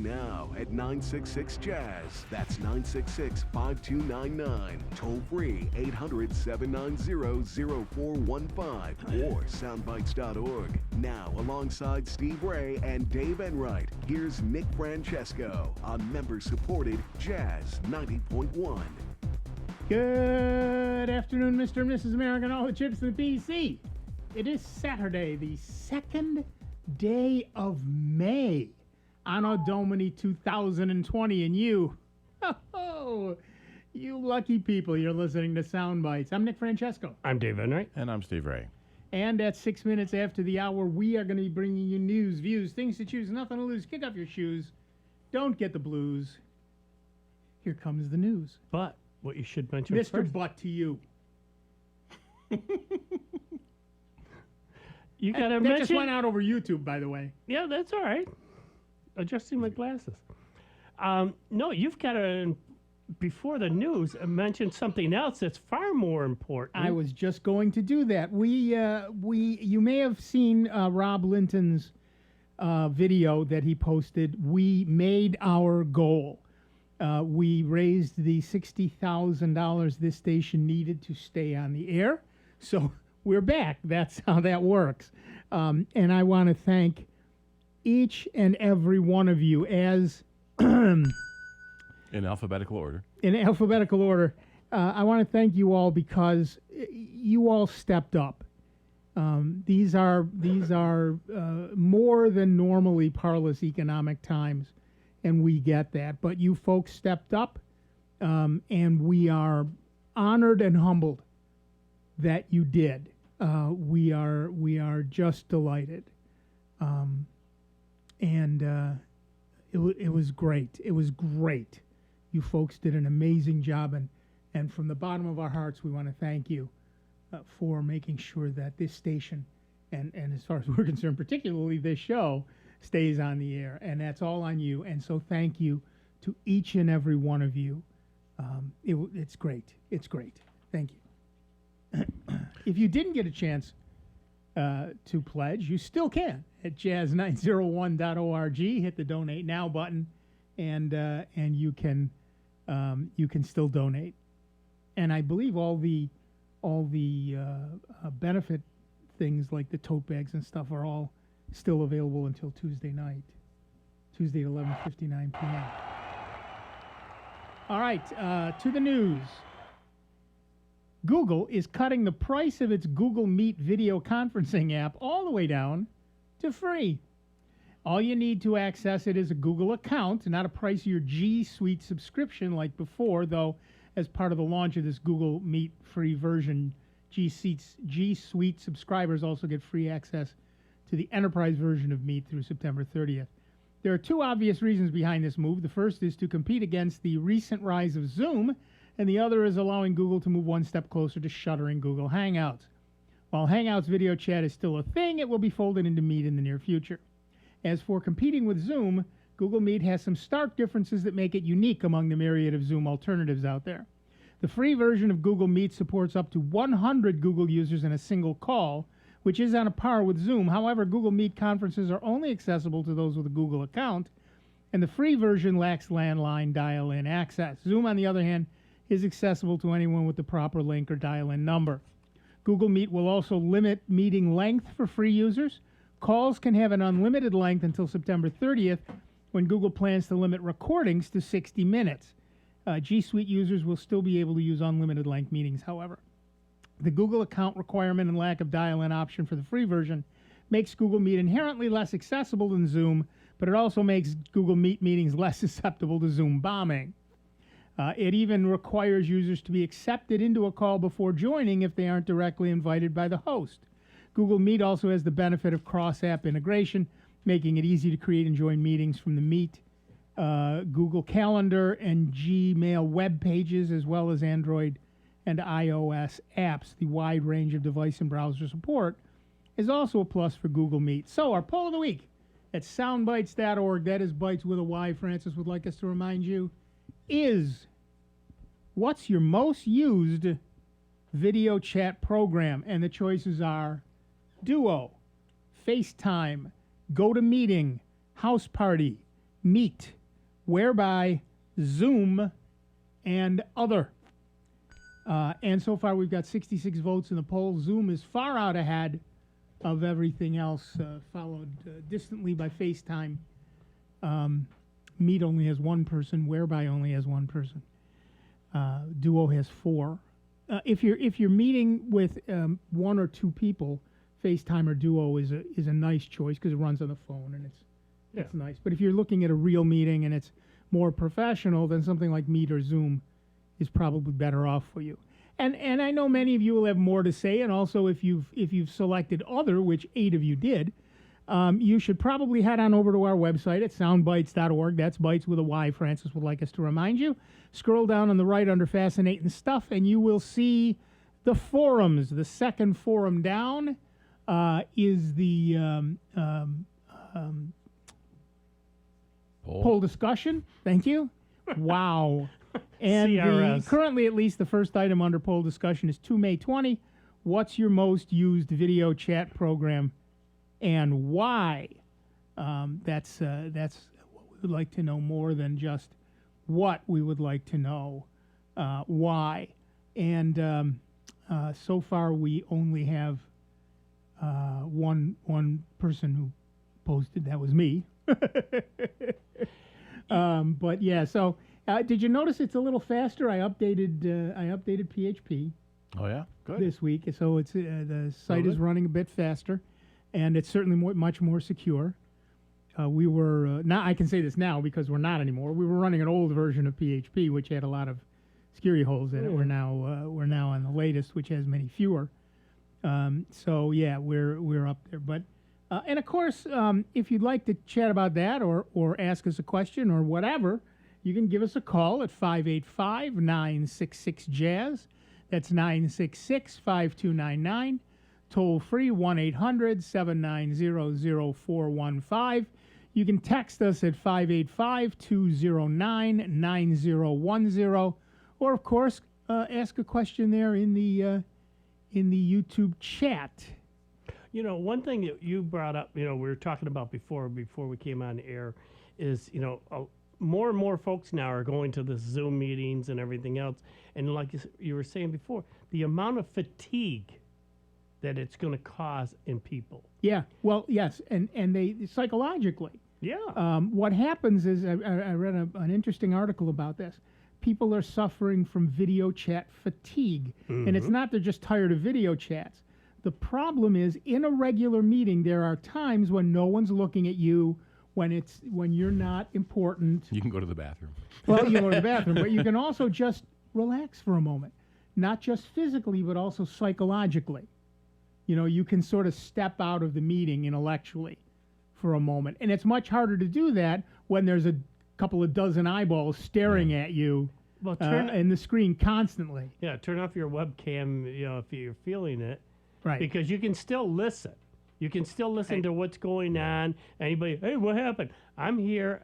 now at 966-JAZZ. That's 966-5299. Toll free 800-790-0415 or soundbytes.org. Now, alongside Steve Ray and Dave Enright, here's Nick Francesco on member-supported Jazz 90.1. Good afternoon, Mr. and Mrs. America, and all the chips in the PC. It is Saturday, the second day of May, Anno Domini 2020, and you lucky people, you're listening to Sound Bites. I'm Nick Francesco. I'm Dave Enright. And I'm Steve Ray. And at 6 minutes after the hour, we are going to be bringing you news, views, things to choose, nothing to lose. Kick off your shoes. Don't get the blues. Here comes the news. But what you should mention Mr. first, Butt to you. you got to That mention. just went out over YouTube, by the way. Yeah, that's all right. Adjusting my glasses. No, you've got to, before the news, mention something else that's far more important. I was just going to do that. You may have seen Rob Linton's video that he posted. We made our goal. We raised the $60,000 this station needed to stay on the air. So we're back. That's how that works. And I want to thank each and every one of you as... In alphabetical order. In alphabetical order. I want to thank you all because you all stepped up. These are more than normally parlous economic times, and we get that. But you folks stepped up, and we are honored and humbled that you did. We are just delighted, and it was great. It was great. You folks did an amazing job, and from the bottom of our hearts, we want to thank you for making sure that this station, and as far as we're concerned, particularly this show, stays on the air. And that's all on you. And so thank you to each and every one of you. It's great. It's great. Thank you. If you didn't get a chance to pledge, you still can at jazz901.org. Hit the Donate Now button, and you can still donate. And I believe all the benefit things like the tote bags and stuff are all still available until Tuesday night, Tuesday at 11:59 p.m. All right, to the news. Google is cutting the price of its Google Meet video conferencing app all the way down to free. All you need to access it is a Google account, not a pricier G Suite subscription like before, though as part of the launch of this Google Meet free version, G Suite subscribers also get free access to the enterprise version of Meet through September 30th. There are two obvious reasons behind this move. The first is to compete against the recent rise of Zoom, and the other is allowing Google to move one step closer to shuttering Google Hangouts. While Hangouts video chat is still a thing, it will be folded into Meet in the near future. As for competing with Zoom, Google Meet has some stark differences that make it unique among the myriad of Zoom alternatives out there. The free version of Google Meet supports up to 100 Google users in a single call, which is on a par with Zoom. However, Google Meet conferences are only accessible to those with a Google account, and the free version lacks landline dial-in access. Zoom, on the other hand, is accessible to anyone with the proper link or dial-in number. Google Meet will also limit meeting length for free users. Calls can have an unlimited length until September 30th, when Google plans to limit recordings to 60 minutes. G Suite users will still be able to use unlimited length meetings, however. The Google account requirement and lack of dial-in option for the free version makes Google Meet inherently less accessible than Zoom, but it also makes Google Meet meetings less susceptible to Zoom bombing. It even requires users to be accepted into a call before joining if they aren't directly invited by the host. Google Meet also has the benefit of cross-app integration, making it easy to create and join meetings from the Meet, Google Calendar, and Gmail web pages, as well as Android and iOS apps. The wide range of device and browser support is also a plus for Google Meet. So our poll of the week at soundbytes.org, that is Bytes with a Y, Francis would like us to remind you, is what's your most used video chat program? And the choices are Duo, FaceTime, GoToMeeting, House Party, Meet, Whereby, Zoom, and Other. And so far, we've got 66 votes in the poll. Zoom is far out ahead of everything else, followed distantly by FaceTime. Meet only has one person. Whereby only has one person. Duo has 4. If you're meeting with 1 or 2 people, FaceTime or Duo is a nice choice because it runs on the phone and it's nice. But if you're looking at a real meeting and it's more professional, then something like Meet or Zoom is probably better off for you. And I know many of you will have more to say, and also if you've selected Other, which 8 of you did, you should probably head on over to our website at soundbytes.org. That's Bytes with a Y, Francis would like us to remind you. Scroll down on the right under Fascinating Stuff, and you will see the forums. The second forum down is the poll discussion. Thank you. Wow. And currently, at least, the first item under poll discussion is 2 May 20. What's your most used video chat program and why? That's what we would like to know more than just what we would like to know. Why? And so far, we only have one person who posted. That was me. But yeah, so did you notice it's a little faster? I updated PHP. Oh yeah, good. This week, so it's the site is running a bit faster, and it's certainly much more secure. We were not. I can say this now because we're not anymore. We were running an old version of PHP, which had a lot of scary holes in it. We're now on the latest, which has many fewer. So yeah, we're up there. But and of course, if you'd like to chat about that or ask us a question or whatever, you can give us a call at 585-966-JAZZ. That's 966-5299. Toll free 1-800-790-0415. You can text us at 585-209-9010, or of course, ask a question there in the YouTube chat. You know, one thing that you brought up, we were talking about before we came on the air, is more and more folks now are going to the Zoom meetings and everything else, and like you were saying before, the amount of fatigue that it's going to cause in people. Yeah, well, yes, and they psychologically. Yeah. What happens is, I read an interesting article about this. People are suffering from video chat fatigue, and it's not they're just tired of video chats. The problem is, in a regular meeting, there are times when no one's looking at you, when you're not important. You can go to the bathroom. Well, you can go to the bathroom, but you can also just relax for a moment, not just physically, but also psychologically. You can sort of step out of the meeting intellectually for a moment. And it's much harder to do that when there's a couple of dozen eyeballs staring at you in the screen constantly. Yeah, turn off your webcam, if you're feeling it. Right. Because you can still listen. You can still listen to what's going on. Anybody, hey, what happened? I'm here.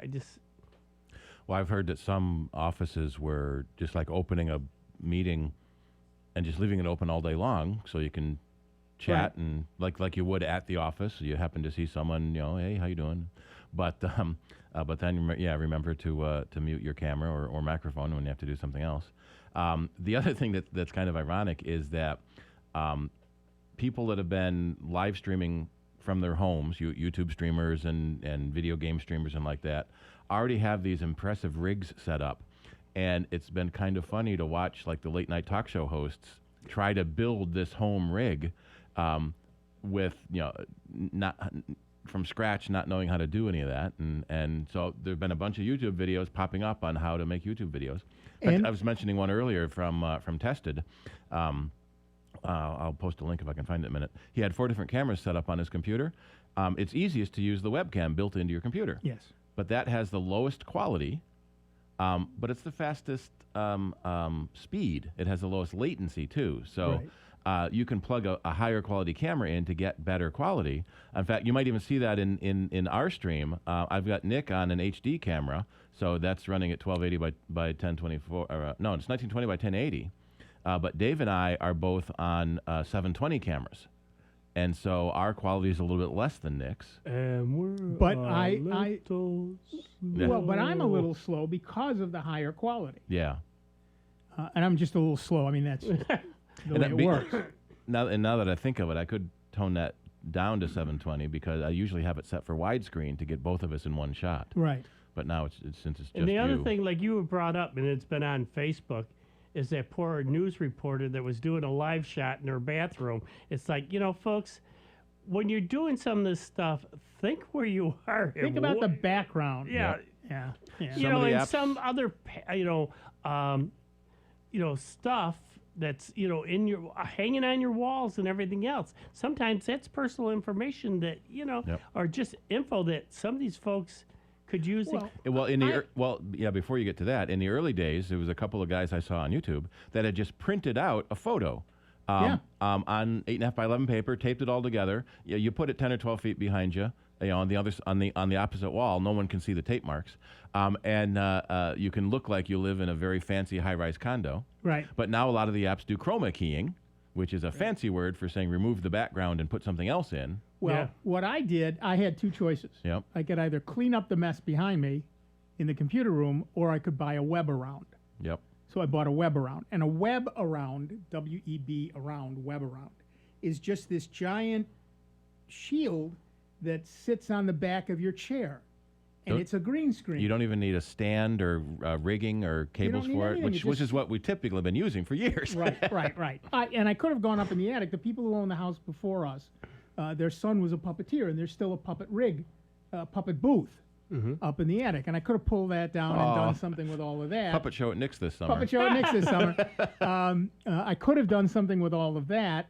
Well, I've heard that some offices were just like opening a meeting and just leaving it open all day long so you can chat and like you would at the office. You happen to see someone, hey, how you doing? But then remember to mute your camera or microphone when you have to do something else. The other thing that's kind of ironic is that people that have been live streaming from their homes, YouTube streamers and video game streamers and like that, already have these impressive rigs set up. And it's been kind of funny to watch like the late night talk show hosts try to build this home rig with, not from scratch, not knowing how to do any of that. And so there have been a bunch of YouTube videos popping up on how to make YouTube videos. I was mentioning one earlier from Tested. I'll post a link if I can find it in a minute. He had 4 different cameras set up on his computer. It's easiest to use the webcam built into your computer. Yes. But that has the lowest quality, but it's the fastest speed. It has the lowest latency, too. So you can plug a higher quality camera in to get better quality. In fact, you might even see that in our stream. I've got Nick on an HD camera, so that's running at 1280 by 1024. No, it's 1920 by 1080. But Dave and I are both on 720 cameras. And so our quality is a little bit less than Nick's. And we're But Yeah. well, but I'm a little slow because of the higher quality. Yeah. And I'm just a little slow. I mean, that's just the way that it be- works. Now that I think of it, I could tone that down to 720 because I usually have it set for widescreen to get both of us in one shot. Right. But now since it's just And the other you. thing, like you were brought up, and it's been on Facebook, is that poor news reporter that was doing a live shot in her bathroom. It's like, folks, when you're doing some of this stuff, think where you are. Think about the background. Yeah. Yeah. Yeah. Some of the and apps- some other, stuff that's in your hanging on your walls and everything else. Sometimes that's personal information that or just info that some of these folks could use. Before you get to that, in the early days, there was a couple of guys I saw on YouTube that had just printed out a photo on 8.5 by 11 paper, taped it all together. Yeah, you put it 10 or 12 feet behind you, on the opposite wall. No one can see the tape marks, and you can look like you live in a very fancy high-rise condo. Right. But now a lot of the apps do chroma keying, which is a fancy word for saying remove the background and put something else in. Well, what I did, I had two choices. Yep. I could either clean up the mess behind me in the computer room, or I could buy a web around. Yep. So I bought a web around. And a web around, W-E-B around, web around, is just this giant shield that sits on the back of your chair. And it's a green screen. You don't even need a stand or rigging or cables need for it, anything. which is what we typically have been using for years. Right. And I could have gone up in the attic. The people who owned the house before us, their son was a puppeteer, and there's still a puppet rig, puppet booth up in the attic. And I could have pulled that down and done something with all of that. Puppet show at Nick's this summer. Puppet show at Nick's this summer. I could have done something with all of that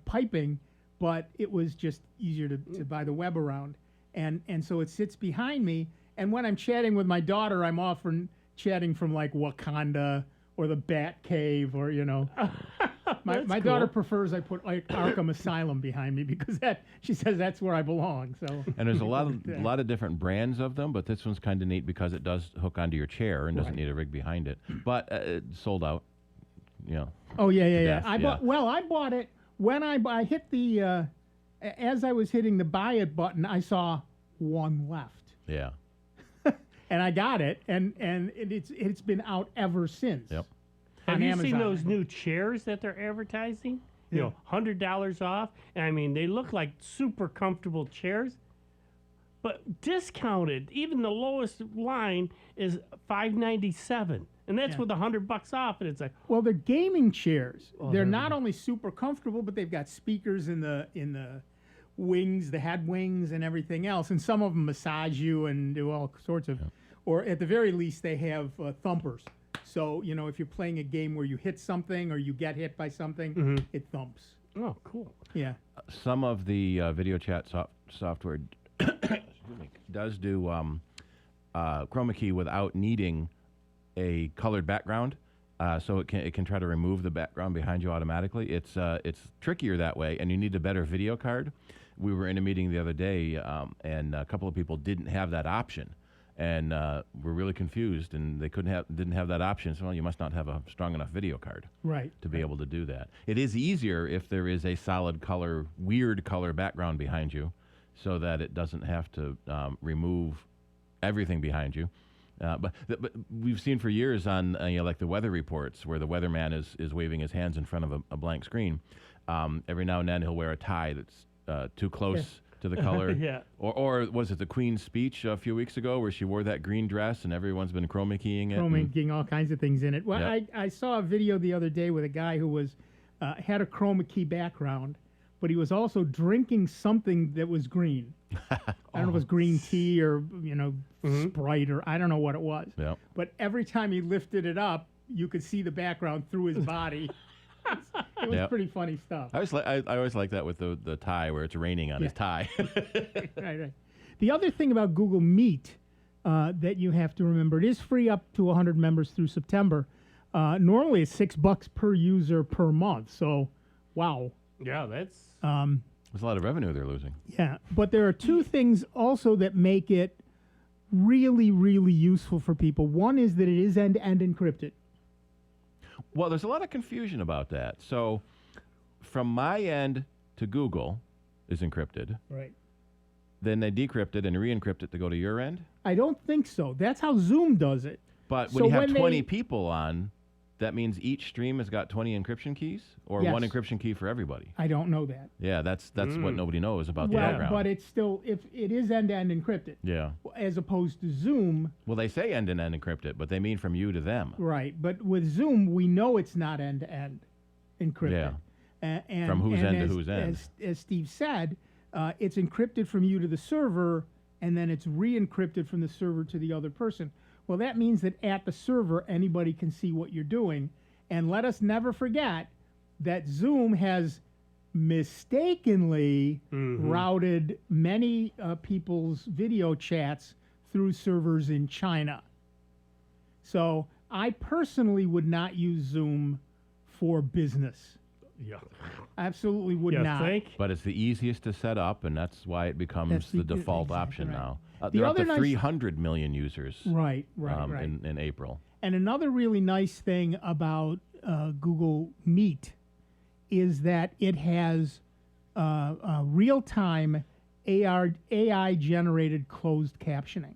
piping, but it was just easier to buy the web around. And so it sits behind me. And when I'm chatting with my daughter, I'm often chatting from like Wakanda or the Bat Cave or, my daughter prefers I put like Arkham Asylum behind me because she says that's where I belong. So And there's a lot of different brands of them, but this one's kind of neat because it does hook onto your chair and doesn't need a rig behind it. But it's sold out. Oh yeah. death, I bought it when I hit the as I was hitting the buy it button, I saw one left. Yeah. And I got it, and it's been out ever since. Yep. Have you seen Amazon. those new chairs that they're advertising? Yeah. $100 off. And I mean, they look like super comfortable chairs, but discounted. Even the lowest line is $597, and that's with $100 off. And it's like, Well, they're gaming chairs. They're they're- not only super comfortable, but they've got speakers in the wings, the head wings, and everything else. And some of them massage you and do all sorts of, or at the very least, they have thumpers. So if you're playing a game where you hit something or you get hit by something, it thumps. oh, cool. Yeah. Some of the video chat software does do chroma key without needing a colored background, so it can try to remove the background behind you automatically. It's trickier that way, and you need a better video card. We were in a meeting the other day, and a couple of people didn't have that option, and were really confused, and they didn't have that option. So you must not have a strong enough video card Right. to be able to do that. It is easier if there is a solid color, weird color background behind you, so that it doesn't have to remove everything behind you. But we've seen for years on like the weather reports where the weatherman is waving his hands in front of a blank screen. Every now and then he'll wear a tie that's too close to the color. Yeah. Or was it the Queen's speech a few weeks ago where she wore that green dress and everyone's been chroma keying it? Chroma keying all kinds of things in it. Well, Yep. I saw a video the other day with a guy who was had a chroma key background, but he was also drinking something that was green. I don't know if it was green tea or Sprite or I don't know what it was. Yep. But every time he lifted it up, you could see the background through his body. It was Yep. pretty funny stuff. I always like that with the tie where it's raining on his tie. Right. The other thing about Google Meet that you have to remember, it is free up to 100 members through September. Normally it's $6 per user per month. So, wow. Yeah, that's There's a lot of revenue they're losing. Yeah, but there are two things also that make it really, really useful for people. One is that it is end-to-end encrypted. Well, there's a lot of confusion about that. So, from my end to Google, is encrypted. Right. Then they decrypt it and re-encrypt it to go to your end. I don't think so. That's how Zoom does it. But So when you have when 20 they- people on, that means each stream has got 20 encryption keys, or one Yes. encryption key for everybody. I don't know that. Yeah, that's what nobody knows about the Well, background. but it's still, if it is end-to-end encrypted, Yeah. as opposed to Zoom, Well, they say end-to-end encrypted, but they mean from you to them. right? But with Zoom, we know it's not end-to-end encrypted. Yeah. And From whose and end to as- whose end. As Steve said, it's encrypted from you to the server, and then it's re-encrypted from the server to the other person. Well, that means that at the server, anybody can see what you're doing. And let us never forget that Zoom has mistakenly routed many people's video chats through servers in China. So I personally would not use Zoom for business. Yeah. Absolutely would You not. think? But it's the easiest to set up, and that's why it becomes That's the the- default exactly option right. now. The They're up other to nice- 300 million users Right. in April. And another really nice thing about Google Meet is that it has real-time AI-generated closed captioning,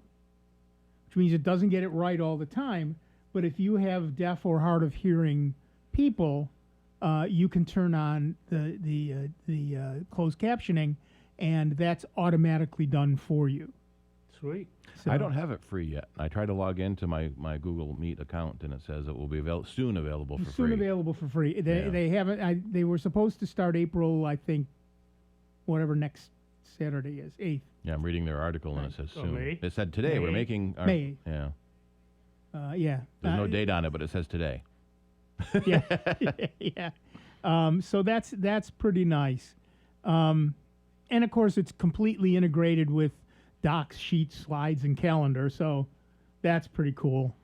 which means it doesn't get it right all the time. But if you have deaf or hard of hearing people, you can turn on the closed captioning, and that's automatically done for you. Sweet. So, I don't have it free yet. I tried to log into my Google Meet account, and it says it will be soon available for soon free. available for free. They Yeah. they haven't. They were supposed to start April, I think, whatever next Saturday is, 8th. Yeah, I'm reading their article, and it says Oh, soon. May? It said today we're May? making our, May. Yeah, Yeah. there's no date on it, but it says today. Yeah. Yeah. So that's pretty nice. And of course, it's completely integrated with docs, sheets, slides, and calendar. So that's pretty cool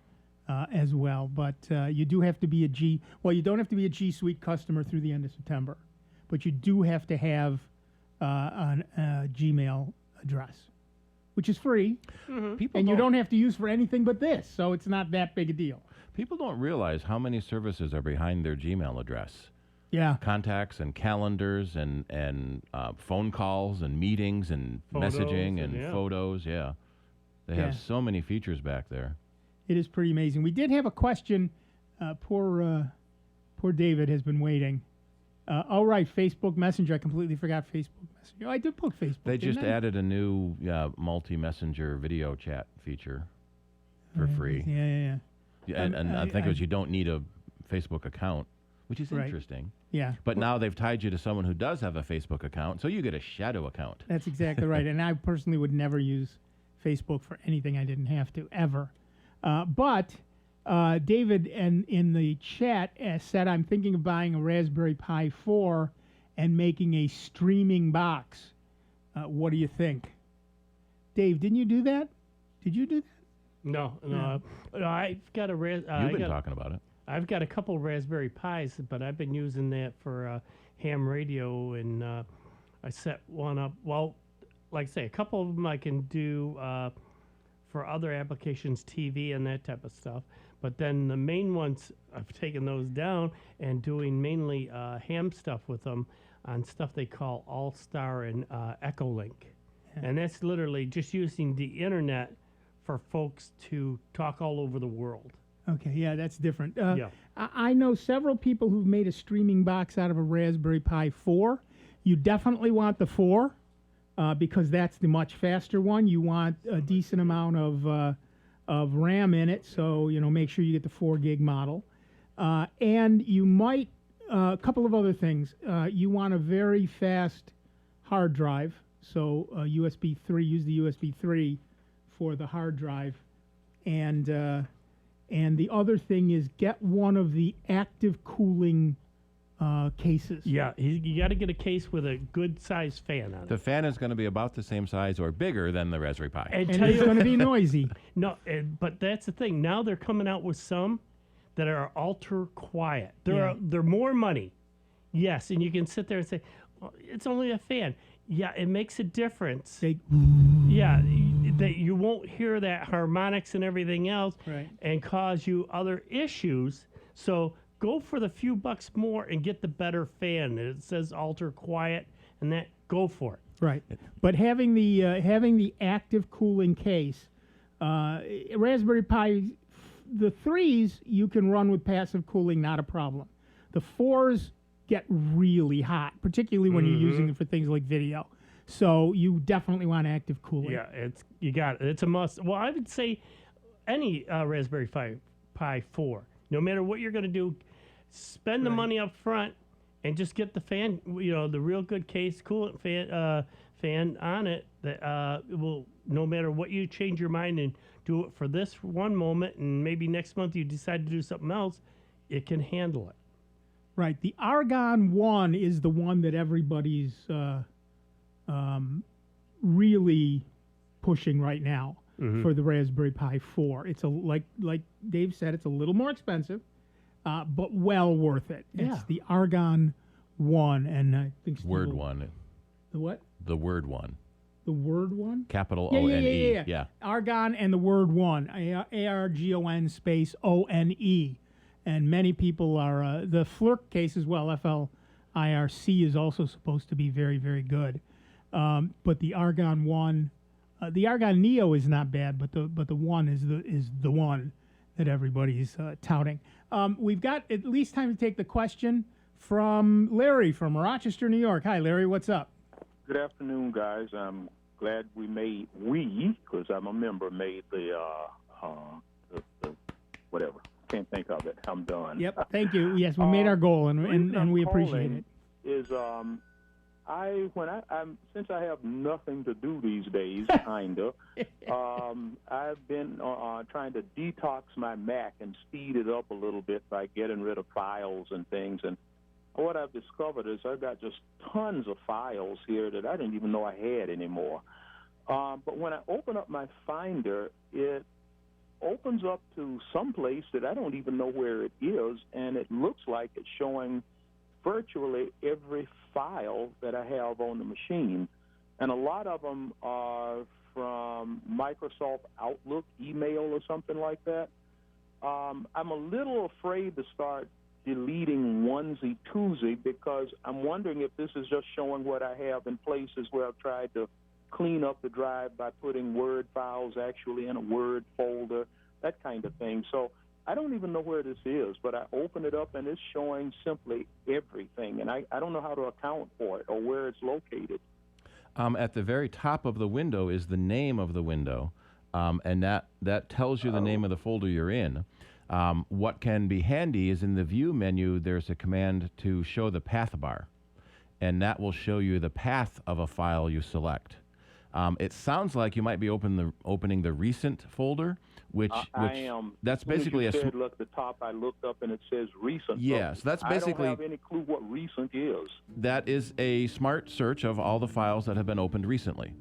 as well. But you do have to be you don't have to be a G Suite customer through the end of September, but you do have to have a Gmail address, which is free, People and you don't have to use for anything but this. So it's not that big a deal. People don't realize how many services are behind their Gmail address. Yeah. Contacts and calendars and phone calls and meetings and Photos messaging and and yeah. photos. Yeah, they Yeah. have so many features back there. It is pretty amazing. We did have a question. Poor David has been waiting. All right, Facebook Messenger. I completely forgot Facebook Messenger. Oh, I did put Facebook. They didn't just I? added a new multi-messenger video chat feature for free. Yeah. Yeah, and I think it was you don't need a Facebook account, which is Right. interesting. Yeah. But now they've tied you to someone who does have a Facebook account, so you get a shadow account. That's exactly right. And I personally would never use Facebook for anything I didn't have to, ever. But David in the chat said, I'm thinking of buying a Raspberry Pi 4 and making a streaming box. What do you think? Dave, didn't you do that? Did you do that? No, I've got a You've been talking about it. I've got a couple Raspberry Pis, but I've been using that for ham radio, and I set one up. Well, like I say, a couple of them I can do for other applications, TV and that type of stuff. But then the main ones, I've taken those down and doing mainly ham stuff with them on stuff they call All-Star and Echolink. And that's literally just using the internet for folks to talk all over the world. Okay, yeah, that's different. Yeah. I know several people who've made a streaming box out of a Raspberry Pi 4. You definitely want the 4 because that's the much faster one. You want a decent amount of RAM in it, so make sure you get the 4 gig model. And you might a couple of other things. You want a very fast hard drive, so USB 3. Use the USB 3 for the hard drive, and the other thing is get one of the active cooling cases. Yeah, you got to get a case with a good sized fan on it. The fan is going to be about the same size or bigger than the Raspberry Pi. And And tell it's you, going to be noisy. no, but that's the thing. Now they're coming out with some that are ultra quiet. They're more money, yes, and you can sit there and say, well, it's only a fan. Yeah, it makes a difference. Yeah, that you won't hear that harmonics and everything else, Right. and cause you other issues. So go for the few bucks more and get the better fan. It says ultra quiet, and that go for it. Right. But having the active cooling case, Raspberry Pi, the 3s you can run with passive cooling, not a problem. The 4s get really hot, particularly when you're using it for things like video. So you definitely want active cooling. Yeah, it's a must. Well, I would say any Raspberry Pi 4, no matter what you're going to do, spend the money up front and just get the fan, the real good case coolant fan on it that will, no matter what you change your mind and do it for this one moment, and maybe next month you decide to do something else, it can handle it. Right. The Argon 1 is the one that everybody's really pushing right now for the Raspberry Pi 4. It's like Dave said, it's a little more expensive, but well worth it. Yeah. It's the Argon 1, and I think Word 1. The what? The Word 1. The Word 1? Capital O-N-E. Yeah. Argon and the Word 1. A-R-G-O-N space O-N-E. And many people are, the Flirc case as well, F-L-I-R-C, is also supposed to be very, very good. But the Argon 1, the Argon Neo is not bad, but the 1 is the one that everybody's touting. We've got at least time to take the question from Larry from Rochester, New York. Hi, Larry, what's up? Good afternoon, guys. I'm glad because I'm a member, made the whatever. Can't think of it. I'm done. Yep, thank you. Yes, we made our goal, and we appreciate it. Is since I have nothing to do these days, kinda, I've been trying to detox my Mac and speed it up a little bit by getting rid of files and things. And what I've discovered is I've got just tons of files here that I didn't even know I had anymore. But when I open up my Finder, it opens up to some place that I don't even know where it is, and it looks like it's showing virtually every file that I have on the machine. And a lot of them are from Microsoft Outlook email or something like that. I'm a little afraid to start deleting onesie-twosie because I'm wondering if this is just showing what I have in places where I've tried to clean up the drive by putting Word files actually in a Word folder, that kind of thing. So I don't even know where this is, but I open it up and it's showing simply everything, and I don't know how to account for it or where it's located. At the very top of the window is the name of the window, and that tells you the name of the folder you're in. What can be handy is in the View menu, there's a command to show the path bar, and that will show you the path of a file you select. It sounds like you might be opening the recent folder, which I am. That's basically look at the top. I looked up and it says recent. Yes, that's basically. I don't have any clue what recent is. That is a smart search of all the files that have been opened recently.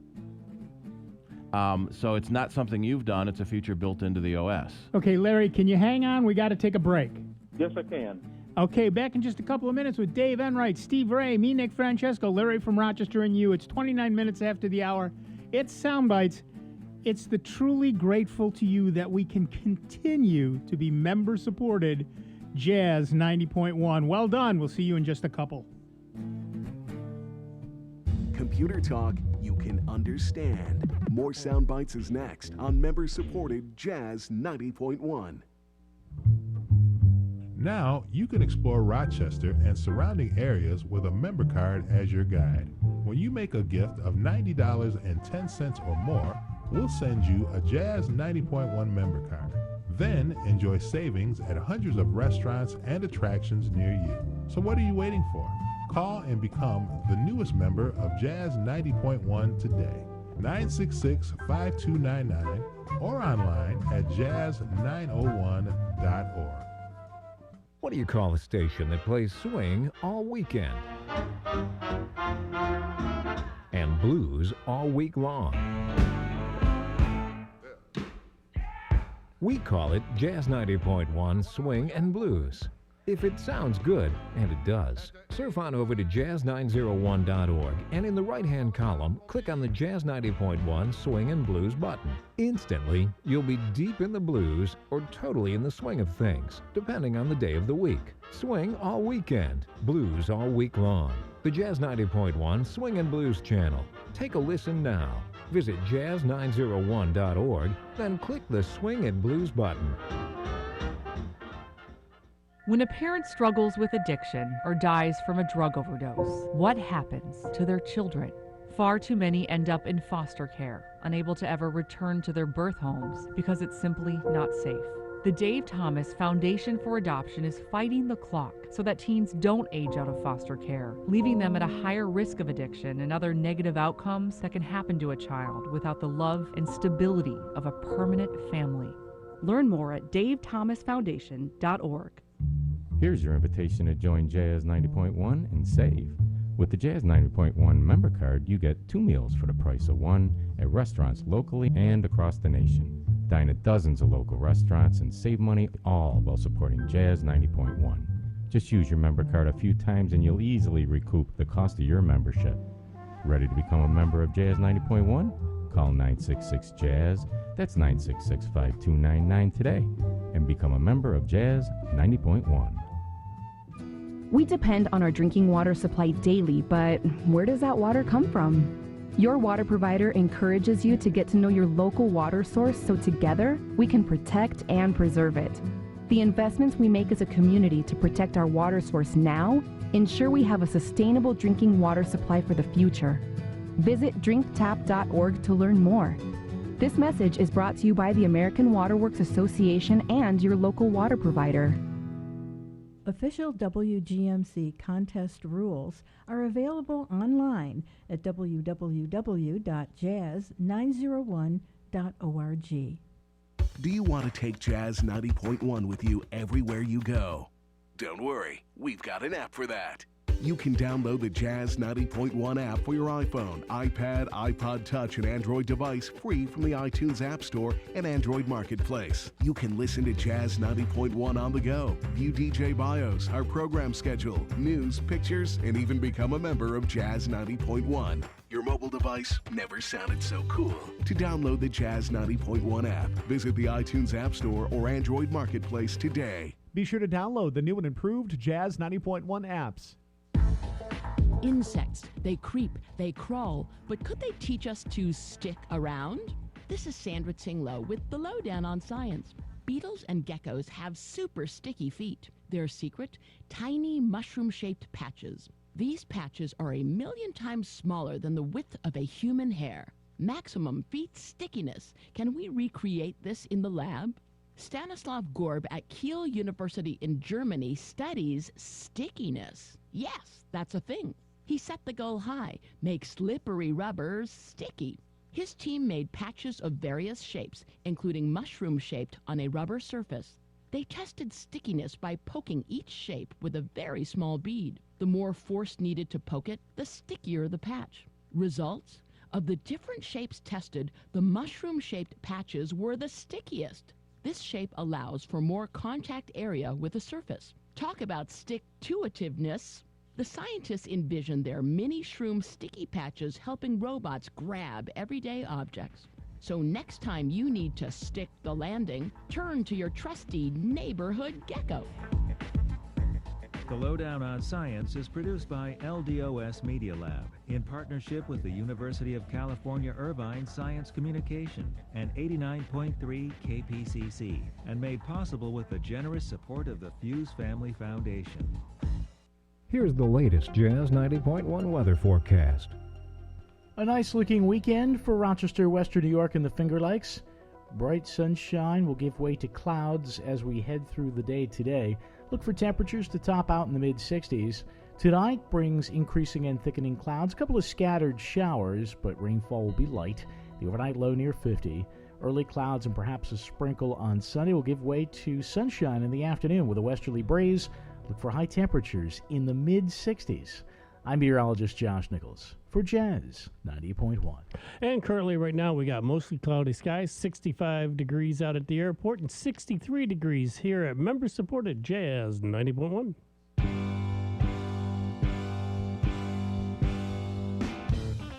So it's not something you've done. It's a feature built into the OS. Okay, Larry, can you hang on? We got to take a break. Yes, I can. Okay, back in just a couple of minutes with Dave Enright, Steve Ray, me, Nick Francesco, Larry from Rochester, and you. It's 29 minutes after the hour. It's Soundbites. It's the truly grateful to you that we can continue to be member-supported Jazz 90.1. Well done. We'll see you in just a couple. Computer talk you can understand. More Soundbites is next on member-supported Jazz 90.1. Now you can explore Rochester and surrounding areas with a member card as your guide. When you make a gift of $90.10 or more, we'll send you a Jazz 90.1 member card. Then enjoy savings at hundreds of restaurants and attractions near you. So what are you waiting for? Call and become the newest member of Jazz 90.1 today. 966-5299 or online at jazz901.org. What do you call a station that plays swing all weekend and blues all week long? We call it Jazz 90.1 Swing and Blues. If it sounds good, and it does, surf on over to jazz901.org and in the right-hand column, click on the Jazz 90.1 Swing and Blues button. Instantly, you'll be deep in the blues or totally in the swing of things, depending on the day of the week. Swing all weekend, blues all week long. the Jazz 90.1 Swing and Blues channel. Take a listen now. Visit jazz901.org, then click the Swing and Blues button. When a parent struggles with addiction or dies from a drug overdose, what happens to their children? Far too many end up in foster care, unable to ever return to their birth homes because it's simply not safe. The Dave Thomas Foundation for Adoption is fighting the clock so that teens don't age out of foster care, leaving them at a higher risk of addiction and other negative outcomes that can happen to a child without the love and stability of a permanent family. Learn more at davethomasfoundation.org. Here's your invitation to join Jazz 90.1 and save. With the Jazz 90.1 member card, you get 2 meals for the price of 1 at restaurants locally and across the nation. Dine at dozens of local restaurants and save money, all while supporting Jazz 90.1. Just use your member card a few times and you'll easily recoup the cost of your membership. Ready to become a member of Jazz 90.1? Call 966-JAZZ, that's 966-5299 today, and become a member of Jazz 90.1. We depend on our drinking water supply daily, but where does that water come from? Your water provider encourages you to get to know your local water source so together we can protect and preserve it. The investments we make as a community to protect our water source now ensure we have a sustainable drinking water supply for the future. Visit drinktap.org to learn more. This message is brought to you by the American Water Works Association and your local water provider. Official WGMC contest rules are available online at www.jazz901.org. Do you want to take Jazz 90.1 with you everywhere you go? Don't worry, we've got an app for that. You can download the Jazz 90.1 app for your iPhone, iPad, iPod Touch, and Android device free from the iTunes App Store and Android Marketplace. You can listen to Jazz 90.1 on the go, view DJ bios, our program schedule, news, pictures, and even become a member of Jazz 90.1. Your mobile device never sounded so cool. To download the Jazz 90.1 app, visit the iTunes App Store or Android Marketplace today. Be sure to download the new and improved Jazz 90.1 apps. Insects, they creep, they crawl, but could they teach us to stick around? This is Sandra Tinglow with the Lowdown on Science. Beetles and geckos have super sticky feet. Their secret? Tiny mushroom-shaped patches. These patches are 1,000,000 times smaller than the width of a human hair. Maximum feet stickiness. Can we recreate this in the lab? Stanislav Gorb at Kiel University in Germany studies stickiness. Yes, that's a thing. He set the goal high, make slippery rubbers sticky. His team made patches of various shapes, including mushroom-shaped on a rubber surface. They tested stickiness by poking each shape with a very small bead. The more force needed to poke it, the stickier the patch. Results? Of the different shapes tested, the mushroom-shaped patches were the stickiest. This shape allows for more contact area with the surface. Talk about stick-to-itiveness. The scientists envisioned their mini shroom sticky patches helping robots grab everyday objects. So next time you need to stick the landing, turn to your trusty neighborhood gecko. The Lowdown on Science is produced by LDOS Media Lab in partnership with the University of California Irvine Science Communication and 89.3 KPCC, and made possible with the generous support of the Fuse Family Foundation. Here's the latest Jazz 90.1 weather forecast. A nice looking weekend for Rochester, Western New York and the Finger Lakes. Bright sunshine will give way to clouds as we head through the day today. Look for temperatures to top out in the mid-60s. Tonight brings increasing and thickening clouds, a couple of scattered showers, but rainfall will be light. The overnight low near 50. Early clouds and perhaps a sprinkle on Sunday will give way to sunshine in the afternoon with a westerly breeze. Look for high temperatures in the mid-60s. I'm meteorologist Josh Nichols for Jazz 90.1. And currently right now we got mostly cloudy skies, 65 degrees out at the airport and 63 degrees here at member-supported Jazz 90.1.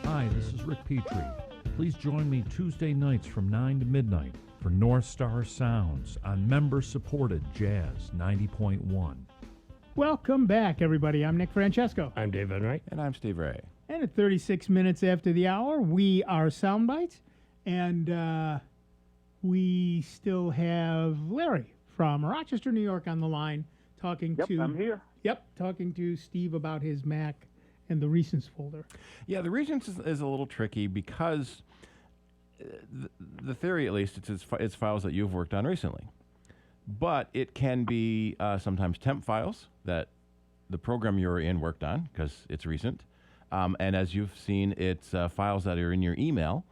Hi, this is Rick Petrie. Please join me Tuesday nights from 9 to midnight for North Star Sounds on member-supported Jazz 90.1. Welcome back, everybody. I'm Nick Francesco. I'm Dave Enright. And I'm Steve Ray. And at 36 minutes after the hour, we are Soundbites. And we still have Larry from Rochester, New York on the line talking to... I'm here. Yep, talking to Steve about his Mac and the Recents folder. Yeah, the Recents is a little tricky because the theory, at least, it's files that you've worked on recently. But it can be sometimes temp files that the program you're in worked on because it's recent. And as you've seen, it's files that are in your email,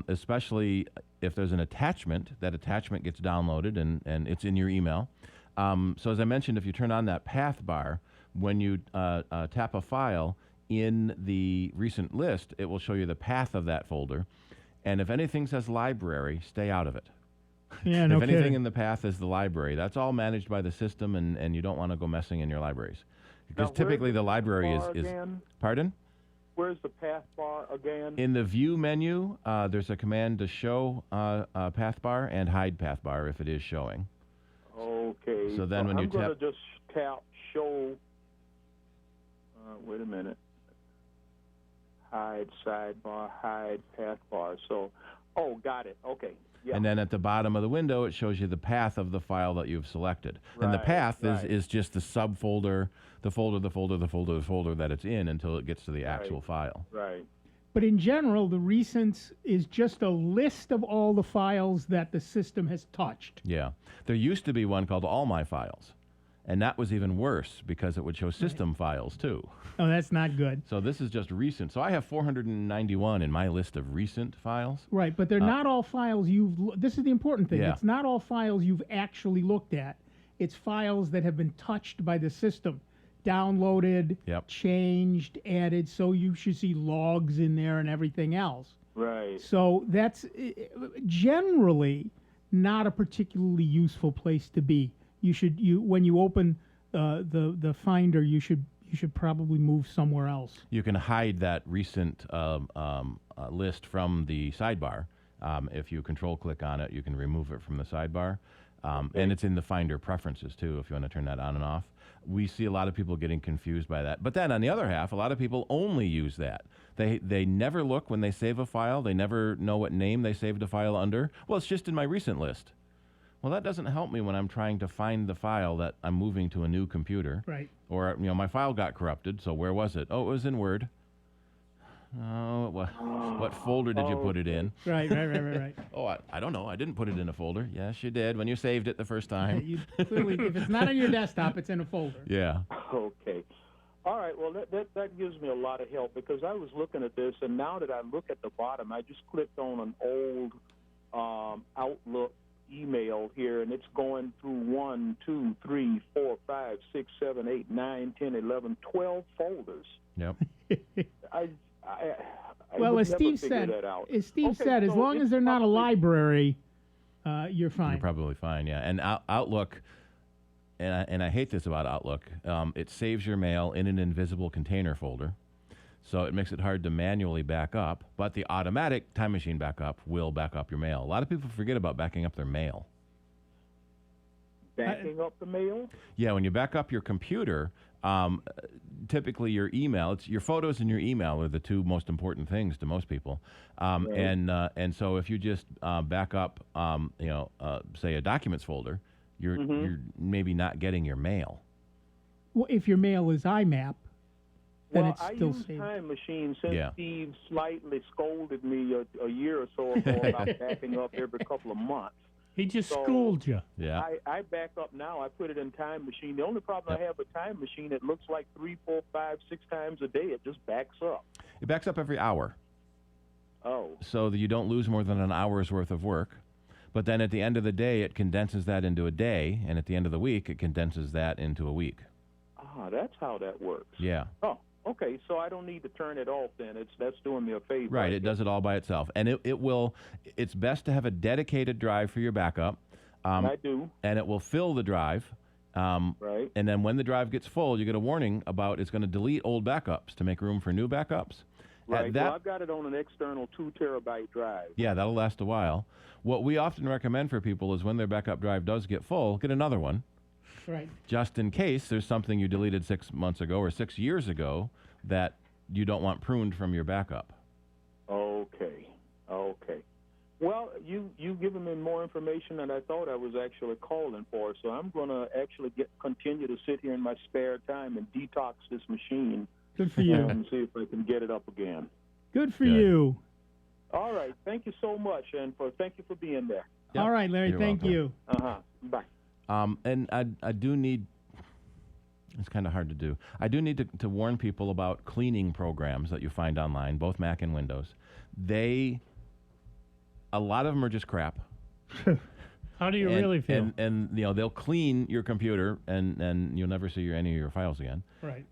especially if there's an attachment. That attachment gets downloaded and it's in your email. So as I mentioned, if you turn on that path bar, when you tap a file in the recent list, it will show you the path of that folder. And if anything says library, stay out of it. Yeah, no If anything kidding. in the path is the library, that's all managed by the system, and you don't want to go messing in your libraries. Because Now, typically where's the the library bar is... again? Pardon? Where's the path bar again? In the View menu, there's a command to show path bar and hide path bar if it is showing. Okay. So then when you I'm going tap... to just tap show. Wait a minute. Hide sidebar, hide path bar. So, got it. Okay. Yeah. And then at the bottom of the window, it shows you the path of the file that you've selected. And the Right, path right. is just the subfolder, the folder that it's in until it gets to the actual file. Right. But in general, the Recents is just a list of all the files that the system has touched. Yeah. There used to be one called All My Files. And that was even worse because it would show system files too. Oh, that's not good. So this is just recent. So I have 491 in my list of recent files. Right, but they're not all files this is the important thing. Yeah. It's not all files you've actually looked at. It's files that have been touched by the system, downloaded, changed, added, so you should see logs in there and everything else. Right. So that's generally not a particularly useful place to be. When you open the Finder, you should probably move somewhere else. You can hide that recent list from the sidebar. If you control-click on it, you can remove it from the sidebar. And it's in the Finder preferences, too, if you want to turn that on and off. We see a lot of people getting confused by that. But then, on the other half, a lot of people only use that. They never look when they save a file. They never know what name they saved a file under. Well, it's just in my recent list. Well, that doesn't help me when I'm trying to find the file that I'm moving to a new computer. Right. Or, my file got corrupted, so where was it? Oh, it was in Word. Oh, what folder did you put it in? Right. Oh, I don't know. I didn't put it in a folder. Yes, you did when you saved it the first time. You clearly, if it's not on your desktop, it's in a folder. Yeah. Okay. All right. Well, that gives me a lot of help because I was looking at this, and now that I look at the bottom, I just clicked on an old Outlook email here, and it's going through 1, 2, 3, 4, 5, 6, 7, 8, 9, 10, 11, 12 folders. Yep. I Well, would as never Steve figure said, that out. as Steve Okay, said, as so long it's as they're not a probably- library, you're fine. You're probably fine, yeah. And Outlook, and I hate this about Outlook, it saves your mail in an invisible container folder. So it makes it hard to manually back up, but the automatic Time Machine backup will back up your mail. A lot of people forget about backing up their mail. Backing up the mail? Yeah, when you back up your computer, typically your email, your photos and your email are the two most important things to most people. And so if you just back up, say a documents folder, you're maybe not getting your mail. Well, if your mail is IMAP, then Well, it's I still use saved. Time Machine since Yeah. Steve slightly scolded me a year or so ago about backing up every couple of months. He just So, schooled you. Yeah. I back up now. I put it in Time Machine. The only problem I have with Time Machine, it looks like 3, 4, 5, 6 times a day. It just backs up. It backs up every hour. Oh. So that you don't lose more than an hour's worth of work. But then at the end of the day, it condenses that into a day, and at the end of the week, it condenses that into a week. Ah, that's how that works. Yeah. Oh, okay. So I don't need to turn it off then. That's doing me a favor. Right, it does it all by itself. And it's best to have a dedicated drive for your backup. I do. And it will fill the drive. Right. And then when the drive gets full, you get a warning about it's going to delete old backups to make room for new backups. Right. Well, I've got it on an external 2 terabyte drive. Yeah, that'll last a while. What we often recommend for people is when their backup drive does get full, get another one. Right. just in case there's something you deleted 6 months ago or 6 years ago that you don't want pruned from your backup. Okay. Well, you've given me more information than I thought I was actually calling for, so I'm going to actually continue to sit here in my spare time and detox this machine. Good for you. And see if I can get it up again. Good for you. All right. Thank you so much, and thank you for being there. Yep. All right, Larry. You're Thank welcome. you. Bye. And I do need, it's kind of hard to do. I do need to warn people about cleaning programs that you find online, both Mac and Windows. A lot of them are just crap. How do you really feel? And they'll clean your computer and you'll never see any of your files again. Right.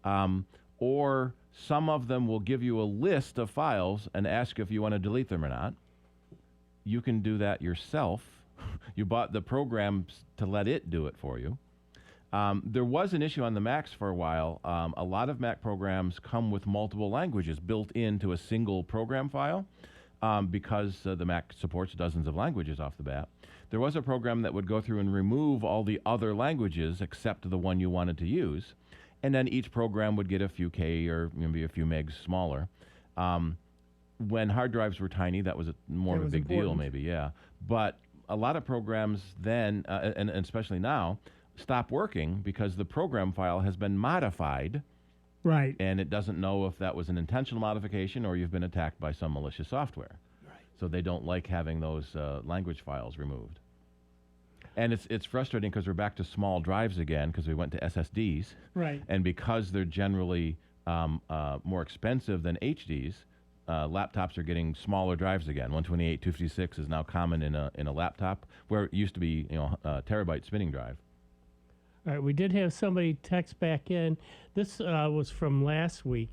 Or some of them will give you a list of files and ask if you want to delete them or not. You can do that yourself. You bought the programs to let it do it for you. There was an issue on the Macs for a while. A lot of Mac programs come with multiple languages built into a single program file because the Mac supports dozens of languages off the bat. There was a program that would go through and remove all the other languages except the one you wanted to use, and then each program would get a few K or maybe a few megs smaller. When hard drives were tiny, that was more of a big deal, maybe, yeah. But a lot of programs then, and especially now, stop working because the program file has been modified. Right. And it doesn't know if that was an intentional modification or you've been attacked by some malicious software. Right. So they don't like having those language files removed. And it's frustrating because we're back to small drives again because we went to SSDs. Right. And because they're generally more expensive than HDs, laptops are getting smaller drives again. 128, 256 is now common in a laptop where it used to be a terabyte spinning drive. All right, we did have somebody text back in. This was from last week.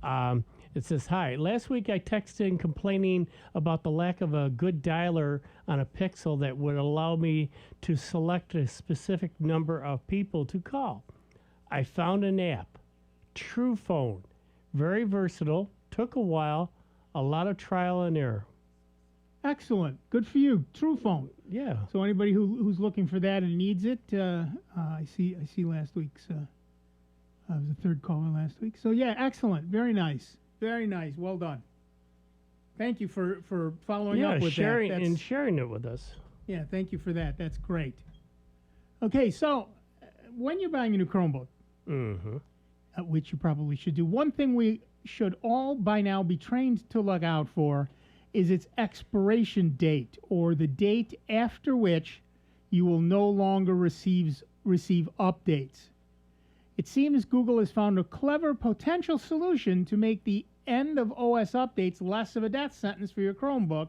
It says, hi, last week I texted in complaining about the lack of a good dialer on a Pixel that would allow me to select a specific number of people to call. I found an app, True Phone, very versatile, took a while, a lot of trial and error. Excellent. Good for you. True Phone. Yeah. So anybody who's looking for that and needs it, I see last week's. I was the third caller last week. So yeah, excellent. Very nice. Very nice. Well done. Thank you for following up with sharing that. and sharing it with us. Yeah, thank you for that. That's great. Okay, so when you're buying a new Chromebook, which you probably should do, one thing we should all by now be trained to look out for is its expiration date, or the date after which you will no longer receive updates. It seems Google has found a clever potential solution to make the end of OS updates less of a death sentence for your Chromebook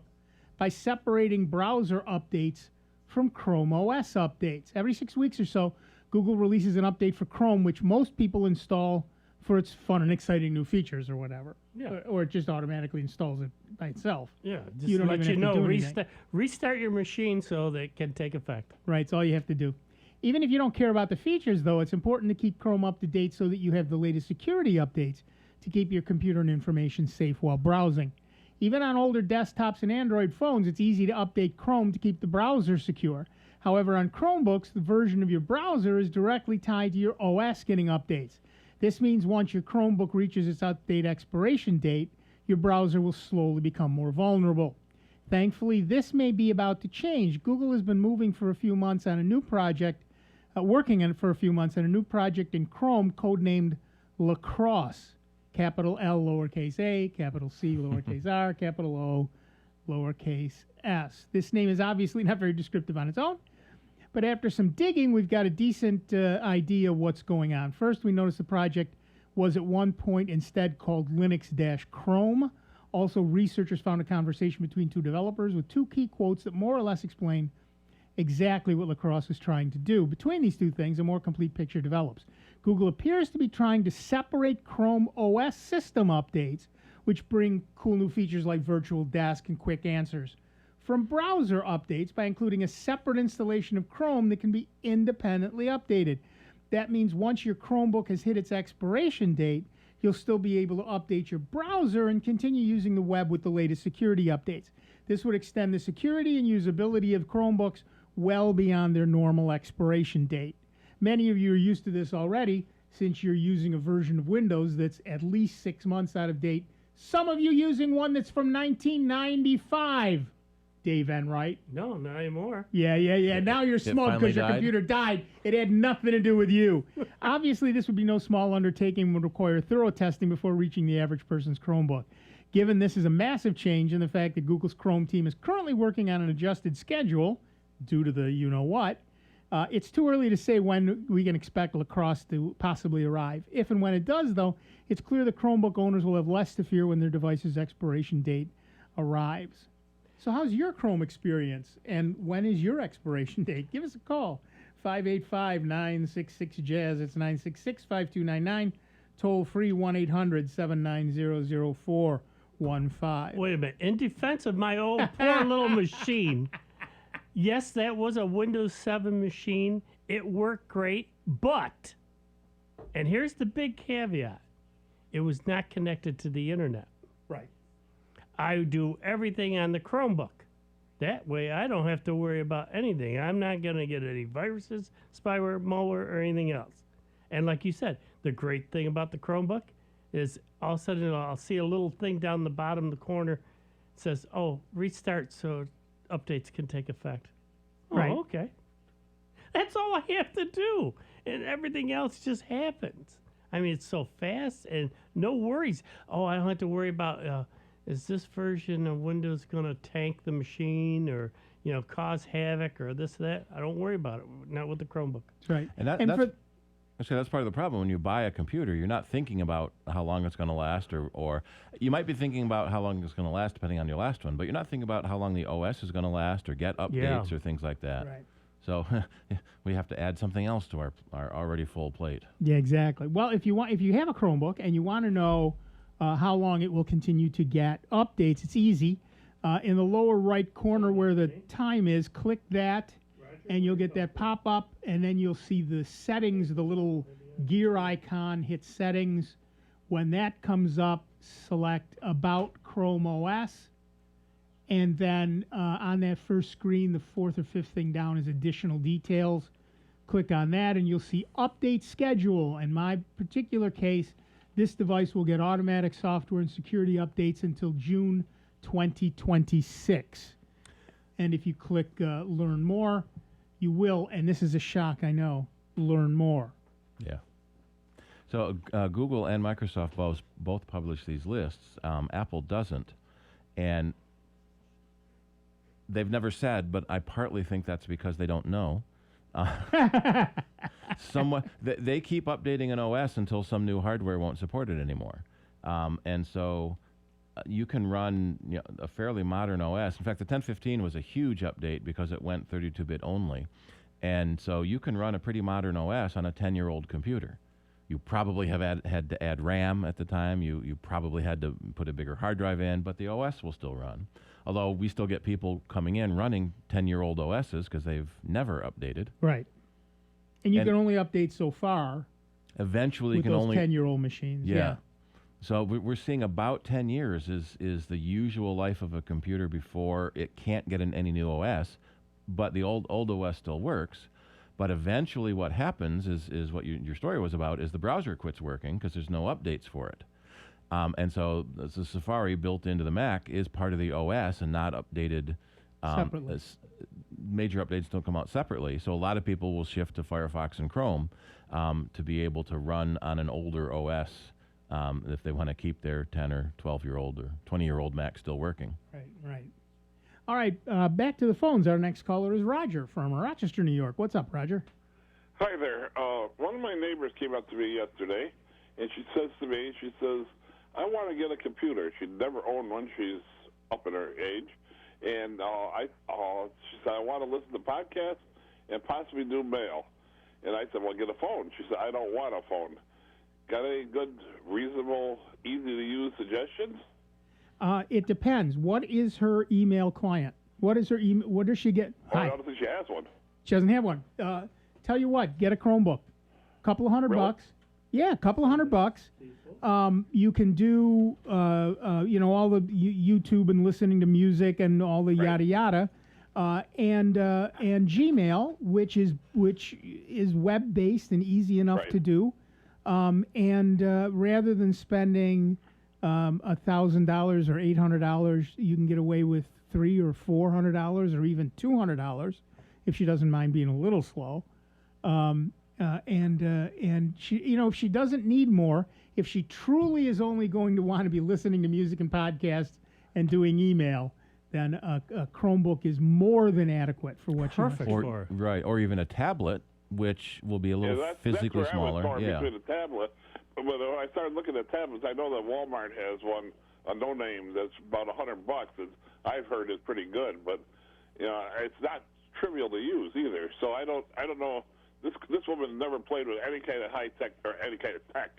by separating browser updates from Chrome OS updates. Every 6 weeks or so, Google releases an update for Chrome, which most people install for its fun and exciting new features or whatever. Yeah. Or it just automatically installs it by itself. Yeah, just You don't let even you have to know, do anything. restart your machine so that it can take effect. Right, it's all you have to do. Even if you don't care about the features, though, it's important to keep Chrome up to date so that you have the latest security updates to keep your computer and information safe while browsing. Even on older desktops and Android phones, it's easy to update Chrome to keep the browser secure. However, on Chromebooks, the version of your browser is directly tied to your OS getting updates. This means once your Chromebook reaches its update expiration date, your browser will slowly become more vulnerable. Thankfully, this may be about to change. Google has been working for a few months on a new project in Chrome codenamed Lacrosse. Capital L, lowercase a, capital C, lowercase r, capital O, lowercase s. This name is obviously not very descriptive on its own, but after some digging, we've got a decent idea of what's going on. First, we noticed the project was at one point instead called Linux-Chrome. Also, researchers found a conversation between two developers with two key quotes that more or less explain exactly what Lacrosse is trying to do. Between these two things, a more complete picture develops. Google appears to be trying to separate Chrome OS system updates, which bring cool new features like virtual desk and quick answers, from browser updates by including a separate installation of Chrome that can be independently updated. That means once your Chromebook has hit its expiration date, you'll still be able to update your browser and continue using the web with the latest security updates. This would extend the security and usability of Chromebooks well beyond their normal expiration date. many of you are used to this already since you're using a version of Windows that's at least 6 months out of date. Some of you using one that's from 1995. Dave Enright. No, not anymore. Yeah. Now you're smug because your computer died. It had nothing to do with you. Obviously, this would be no small undertaking and would require thorough testing before reaching the average person's Chromebook. Given this is a massive change and the fact that Google's Chrome team is currently working on an adjusted schedule due to the you-know-what, it's too early to say when we can expect Lacrosse to possibly arrive. If and when it does, though, it's clear that Chromebook owners will have less to fear when their device's expiration date arrives. So how's your Chrome experience, and when is your expiration date? Give us a call, 585-966-JAZZ. It's 966-5299, toll-free 1-800-790-0415. Wait a minute. In defense of my old poor little machine, yes, that was a Windows 7 machine. It worked great, but, and here's the big caveat, it was not connected to the internet. Right. I do everything on the Chromebook. That way, I don't have to worry about anything. I'm not going to get any viruses, spyware, malware, or anything else. And like you said, the great thing about the Chromebook is all of a sudden I'll see a little thing down the bottom of the corner. It says, oh, restart so updates can take effect. Right. Oh, okay. That's all I have to do. And everything else just happens. I mean, it's so fast and no worries. Oh, I don't have to worry about... is this version of Windows going to tank the machine or, cause havoc or this, that? I don't worry about it. Not with the Chromebook. That's right. And that's part of the problem. When you buy a computer, you're not thinking about how long it's going to last, or you might be thinking about how long it's going to last depending on your last one, but you're not thinking about how long the OS is going to last or get updates or things like that. Right. So we have to add something else to our already full plate. Yeah, exactly. Well, if you have a Chromebook and you want to know how long it will continue to get updates, it's easy. In the lower right corner where the time is, click that, and you'll get that pop-up, and then you'll see the settings, the little gear icon, hit settings. When that comes up, select About Chrome OS, and then on that first screen, the fourth or fifth thing down is Additional Details. Click on that, and you'll see Update Schedule. In my particular case, this device will get automatic software and security updates until June 2026. And if you click Learn More, you will, and this is a shock, I know, learn more. Yeah. So Google and Microsoft both publish these lists. Apple doesn't. And they've never said, but I partly think that's because they don't know. They keep updating an OS until some new hardware won't support it anymore, and so you can run a fairly modern OS. In fact, the 1015 was a huge update because it went 32-bit only, and so you can run a pretty modern OS on a 10-year-old computer. You probably have had to add RAM at the time. You probably had to put a bigger hard drive in, but the OS will still run. Although we still get people coming in running 10-year-old OSs because they've never updated. Right. And you can only update so far. Eventually, with you can those only 10-year-old machines. Yeah. So we're seeing about 10 years is the usual life of a computer before it can't get in any new OS, but the old OS still works. But eventually, what happens is what your story was about is the browser quits working because there's no updates for it. And so the Safari built into the Mac is part of the OS and not updated separately. Major updates don't come out separately. So a lot of people will shift to Firefox and Chrome to be able to run on an older OS if they want to keep their 10 or 12-year-old or 20-year-old Mac still working. Right. All right, back to the phones. Our next caller is Roger from Rochester, New York. What's up, Roger? Hi there. One of my neighbors came up to me yesterday, and she says to me, I want to get a computer. She'd never owned one. She's up in her age. And she said, I want to listen to podcasts and possibly do mail. And I said, well, get a phone. She said, I don't want a phone. Got any good, reasonable, easy-to-use suggestions? It depends. What is her email client? What is her email? What does she get? I don't think she has one. She doesn't have one. Tell you what, get a Chromebook. Couple of $100. Yeah, a couple of $100. You can do, all the YouTube and listening to music and all the yada yada. and Gmail, which is web based and easy enough to do. And rather than spending $1,000 or $800, you can get away with $300 or $400 or even $200 if she doesn't mind being a little slow. And she, if she doesn't need more, if she truly is only going to want to be listening to music and podcasts and doing email, then a Chromebook is more than adequate for what she wants. Right, or even a tablet, which will be a little physically that's where smaller. I was torn between a tablet. But when I started looking at tablets, I know that Walmart has one, a no-name, that's about $100. And I've heard is pretty good, but it's not trivial to use either. So I don't know. This woman never played with any kind of high tech or any kind of tech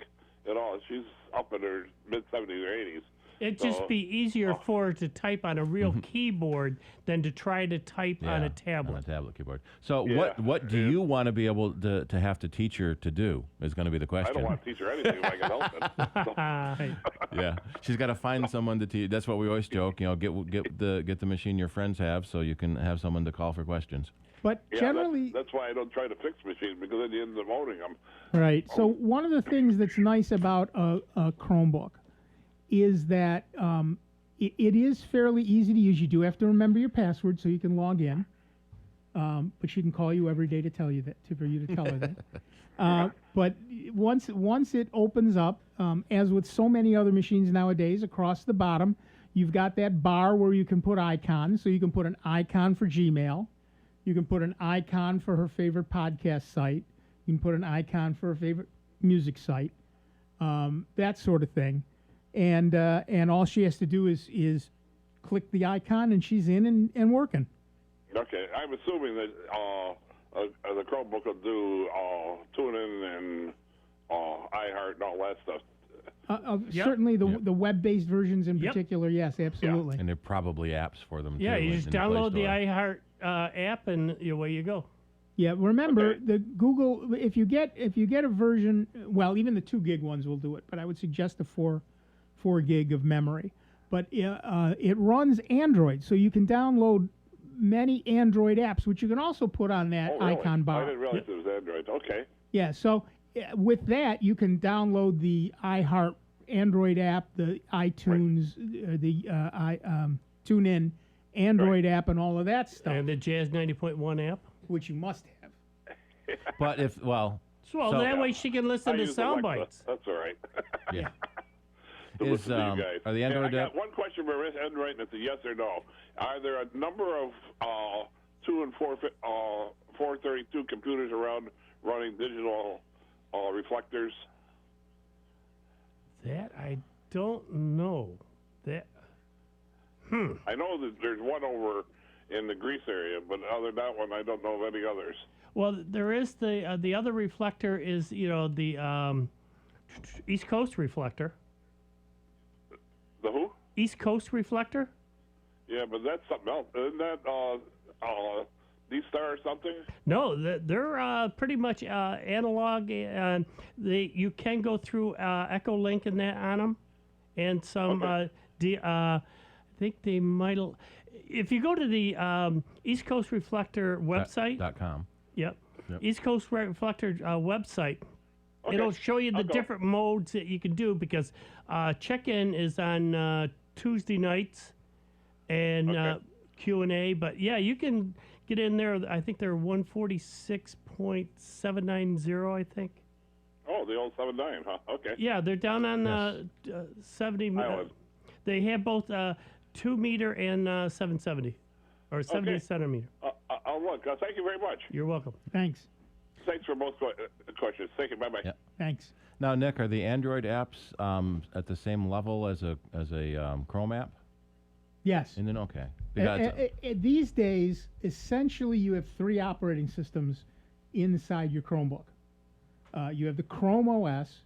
at all. She's up in her mid-70s or 80s. It'd just be easier for her to type on a real keyboard than to try to type on a tablet. On a tablet keyboard. So what do you want to be able to have to teach her to do is going to be the question. I don't want to teach her anything if I can help it. Yeah, she's got to find someone to teach. That's what we always joke. Get the machine your friends have, so you can have someone to call for questions. But generally, that's why I don't try to fix machines, because then you end up owning them. Right. So one of the things that's nice about a Chromebook is that it is fairly easy to use. You do have to remember your password so you can log in, but she can call you every day to tell you that, for you to tell her that. But once it opens up, as with so many other machines nowadays, across the bottom, you've got that bar where you can put icons. So you can put an icon for Gmail. You can put an icon for her favorite podcast site. You can put an icon for her favorite music site, that sort of thing. And all she has to do is click the icon, and she's in and working. Okay, I'm assuming that the Chromebook will do TuneIn and iHeart and all that stuff. Certainly the web-based versions in particular, yes, absolutely. And there are probably apps for them, too. Yeah, you just download the iHeart app, and away you go. Yeah, remember the Google. If you get a version, well, even the 2 gig ones will do it, but I would suggest a 4 gig of memory. But it runs Android, so you can download many Android apps, which you can also put on that icon bar. I didn't realize it was Android. Okay. Yeah, so with that, you can download the iHeart Android app, the iTunes, the TuneIn Android app, and all of that stuff. And the Jazz 90.1 app, which you must have. But so that way she can listen to sound bites. That's all right. Yeah. Listen to you guys. Are the Android I got one question for Enright, and it's a yes or no. Are there a number of 2 and 432 computers around running digital reflectors? That I don't know. That I know that there's one over in the Greece area, but other than that one, I don't know of any others. Well, there is the other reflector is the East Coast reflector. The who? East Coast reflector. Yeah, but that's something else. Isn't that D-Star or something? No, they're pretty much analog, and you can go through Echolink and that on them, and some. I think they might. If you go to the East Coast Reflector website. .com. Yep. East Coast Reflector website. Okay. It'll show you the different modes that you can do, because check-in is on Tuesday nights and Q&A. But, yeah, you can get in there. I think they're 146.790, I think. Oh, the old 7.9, huh? Okay. Yeah, they're down on 70. They have both 2 meter and 770, or 70 centimeter. I'll look. Thank you very much. You're welcome. Thanks. Thanks for both questions. Thank you. Bye-bye. Yep. Thanks. Now, Nick, are the Android apps at the same level as a Chrome app? Yes. And then okay. These days, essentially, you have 3 operating systems inside your Chromebook. You have the Chrome OS,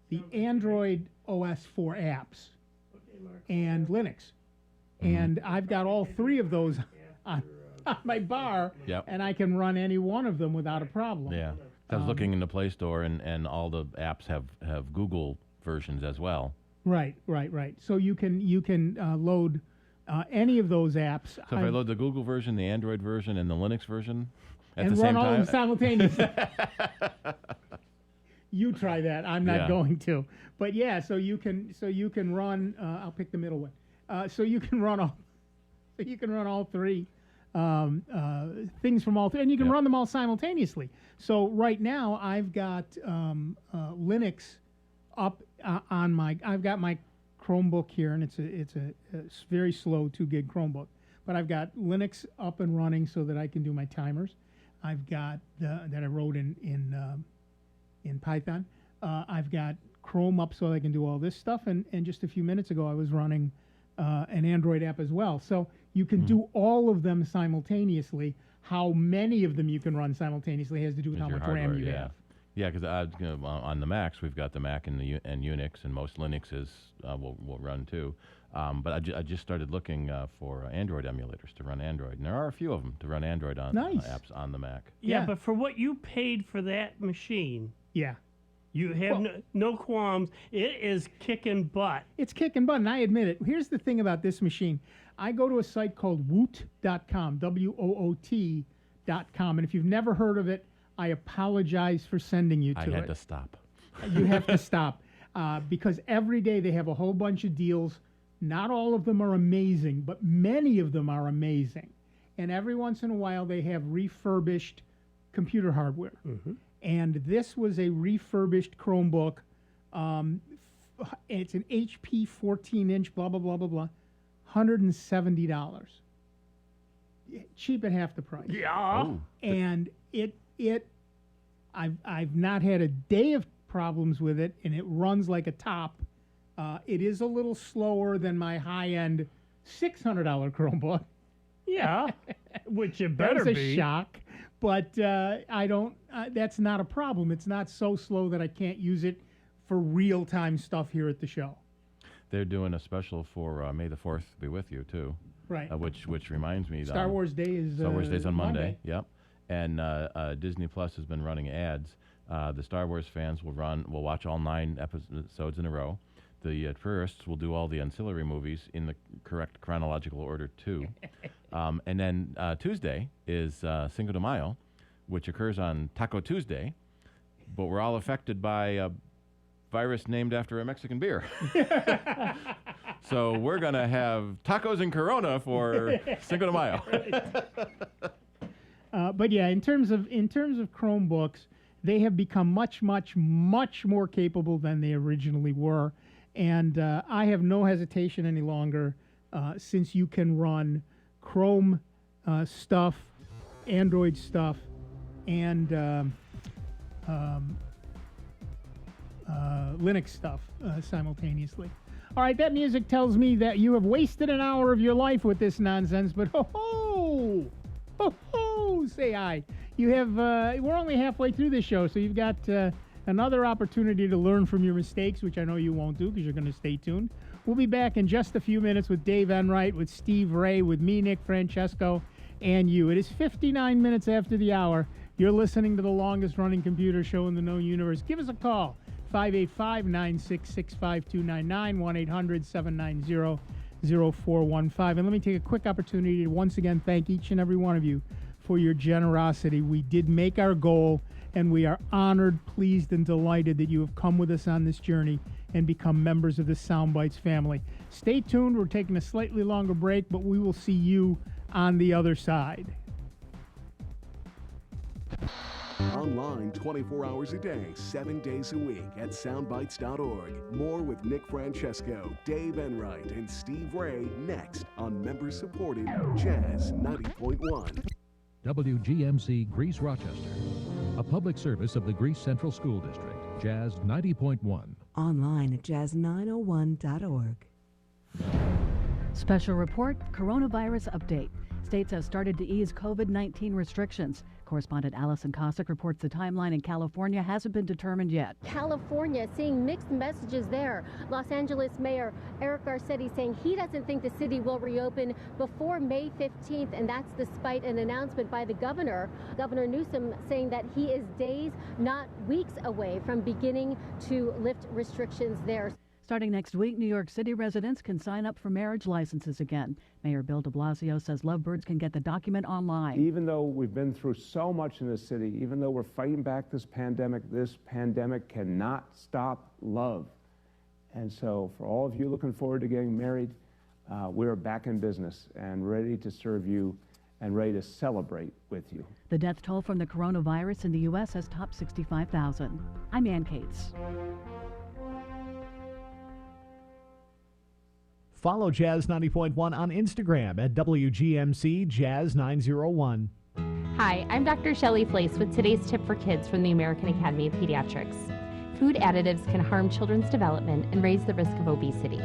the Android OS for apps, and Linux. And I've got all 3 of those on my bar, and I can run any one of them without a problem. Yeah. I was looking in the Play Store, and all the apps have Google versions as well. Right. So you can load any of those apps. So if I load the Google version, the Android version, and the Linux version at and the run same all time, of them simultaneously. You try that. I'm not going to. But yeah, so you can run. I'll pick the middle one. So you can run all. So you can run all three things from all three, and you can run them all simultaneously. So right now I've got Linux up on my. I've got my Chromebook here, and it's a very slow 2 gig Chromebook. But I've got Linux up and running so that I can do my timers. I've got that I wrote in Python. I've got Chrome up so I can do all this stuff. And just a few minutes ago, I was running an Android app as well. So you can do all of them simultaneously. How many of them you can run simultaneously has to do with how much RAM you have. Yeah, because on the Macs, we've got the Mac and Unix, and most Linuxes will run too. But I just started looking for Android emulators to run Android, and there are a few of them to run Android on apps on the Mac. Yeah, but for what you paid for that machine, you have no qualms. It is kicking butt. It's kicking butt, and I admit it. Here's the thing about this machine. I go to a site called woot.com, WOOT.com, and if you've never heard of it, I apologize for sending you to it. I had to stop. You have to stop because every day they have a whole bunch of deals. Not all of them are amazing, but many of them are amazing. And every once in a while they have refurbished computer hardware. And this was a refurbished Chromebook. It's an HP 14-inch, blah, blah, blah, blah, blah, $170. Cheap at half the price. Yeah. Oh. And I've not had a day of problems with it, and it runs like a top. It is a little slower than my high-end $600 Chromebook. Yeah, which it better That's be. a shock, but I don't. That's not a problem. It's not so slow that I can't use it for real-time stuff here at the show. They're doing a special for May the 4th be with you too. Right. Which reminds me, Star Wars Day is Star Wars Day's on Monday. Monday. Yep. And Disney Plus has been running ads. The Star Wars fans will watch all 9 episodes in a row. The tourists will do all the ancillary movies in the correct chronological order too. And then Tuesday is Cinco de Mayo, which occurs on Taco Tuesday, but we're all affected by a virus named after a Mexican beer. So we're going to have tacos and Corona for Cinco de Mayo. But yeah, in terms of Chromebooks, they have become much, much, much more capable than they originally were. And I have no hesitation any longer since you can run Chrome stuff, Android stuff, and Linux stuff simultaneously. All right, that music tells me that you have wasted an hour of your life with this nonsense, but ho-ho! Ho-ho! Say hi. You have, we're only halfway through this show, so you've got another opportunity to learn from your mistakes, which I know you won't do because you're going to stay tuned. We'll be back in just a few minutes with Dave Enright, with Steve Ray, with me, Nick Francesco, and you. It is 59 minutes after the hour. You're listening to the longest-running computer show in the known universe. Give us a call, 585-966-5299, 1-800-790-0415. And let me take a quick opportunity to once again thank each and every one of you for your generosity. We did make our goal, and we are honored, pleased, and delighted that you have come with us on this journey and become members of the Soundbites family. Stay tuned. We're taking a slightly longer break, but we will see you on the other side. Online 24 hours a day, 7 days a week at soundbites.org. More with Nick Francesco, Dave Enright, and Steve Ray next on member-supported Jazz 90.1. WGMC Greece Rochester, a public service of the Greece Central School District, Jazz 90.1. Online at jazz901.org. Special report, coronavirus update. States have started to ease COVID-19 restrictions. Correspondent Allison Cossack reports the timeline in California hasn't been determined yet. California seeing mixed messages there. Los Angeles Mayor Eric Garcetti saying he doesn't think the city will reopen before May 15th, and that's despite an announcement by the governor. Governor Newsom saying that he is days, not weeks away from beginning to lift restrictions there. Starting next week, New York City residents can sign up for marriage licenses again. Mayor Bill de Blasio says lovebirds can get the document online. Even though we've been through so much in this city, even though we're fighting back this pandemic cannot stop love. And so for all of you looking forward to getting married, we're back in business and ready to serve you and ready to celebrate with you. The death toll from the coronavirus in the U.S. has topped 65,000. I'm Ann Cates. Follow Jazz 90.1 on Instagram at WGMC Jazz 901. Hi, I'm Dr. Shelley Flace with today's tip for kids from the American Academy of Pediatrics. Food additives can harm children's development and raise the risk of obesity.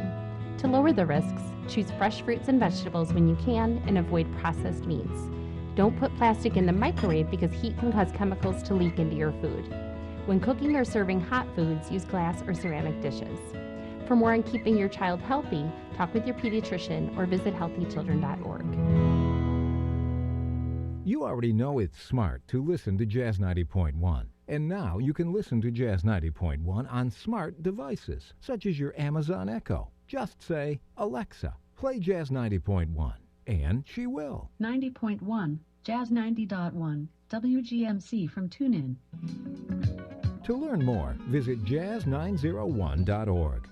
To lower the risks, choose fresh fruits and vegetables when you can and avoid processed meats. Don't put plastic in the microwave because heat can cause chemicals to leak into your food. When cooking or serving hot foods, use glass or ceramic dishes. For more on keeping your child healthy, talk with your pediatrician or visit healthychildren.org. You already know it's smart to listen to Jazz 90.1. And now you can listen to Jazz 90.1 on smart devices, such as your Amazon Echo. Just say, Alexa, play Jazz 90.1, and she will. 90.1, Jazz 90.1, WGMC from TuneIn. To learn more, visit jazz901.org.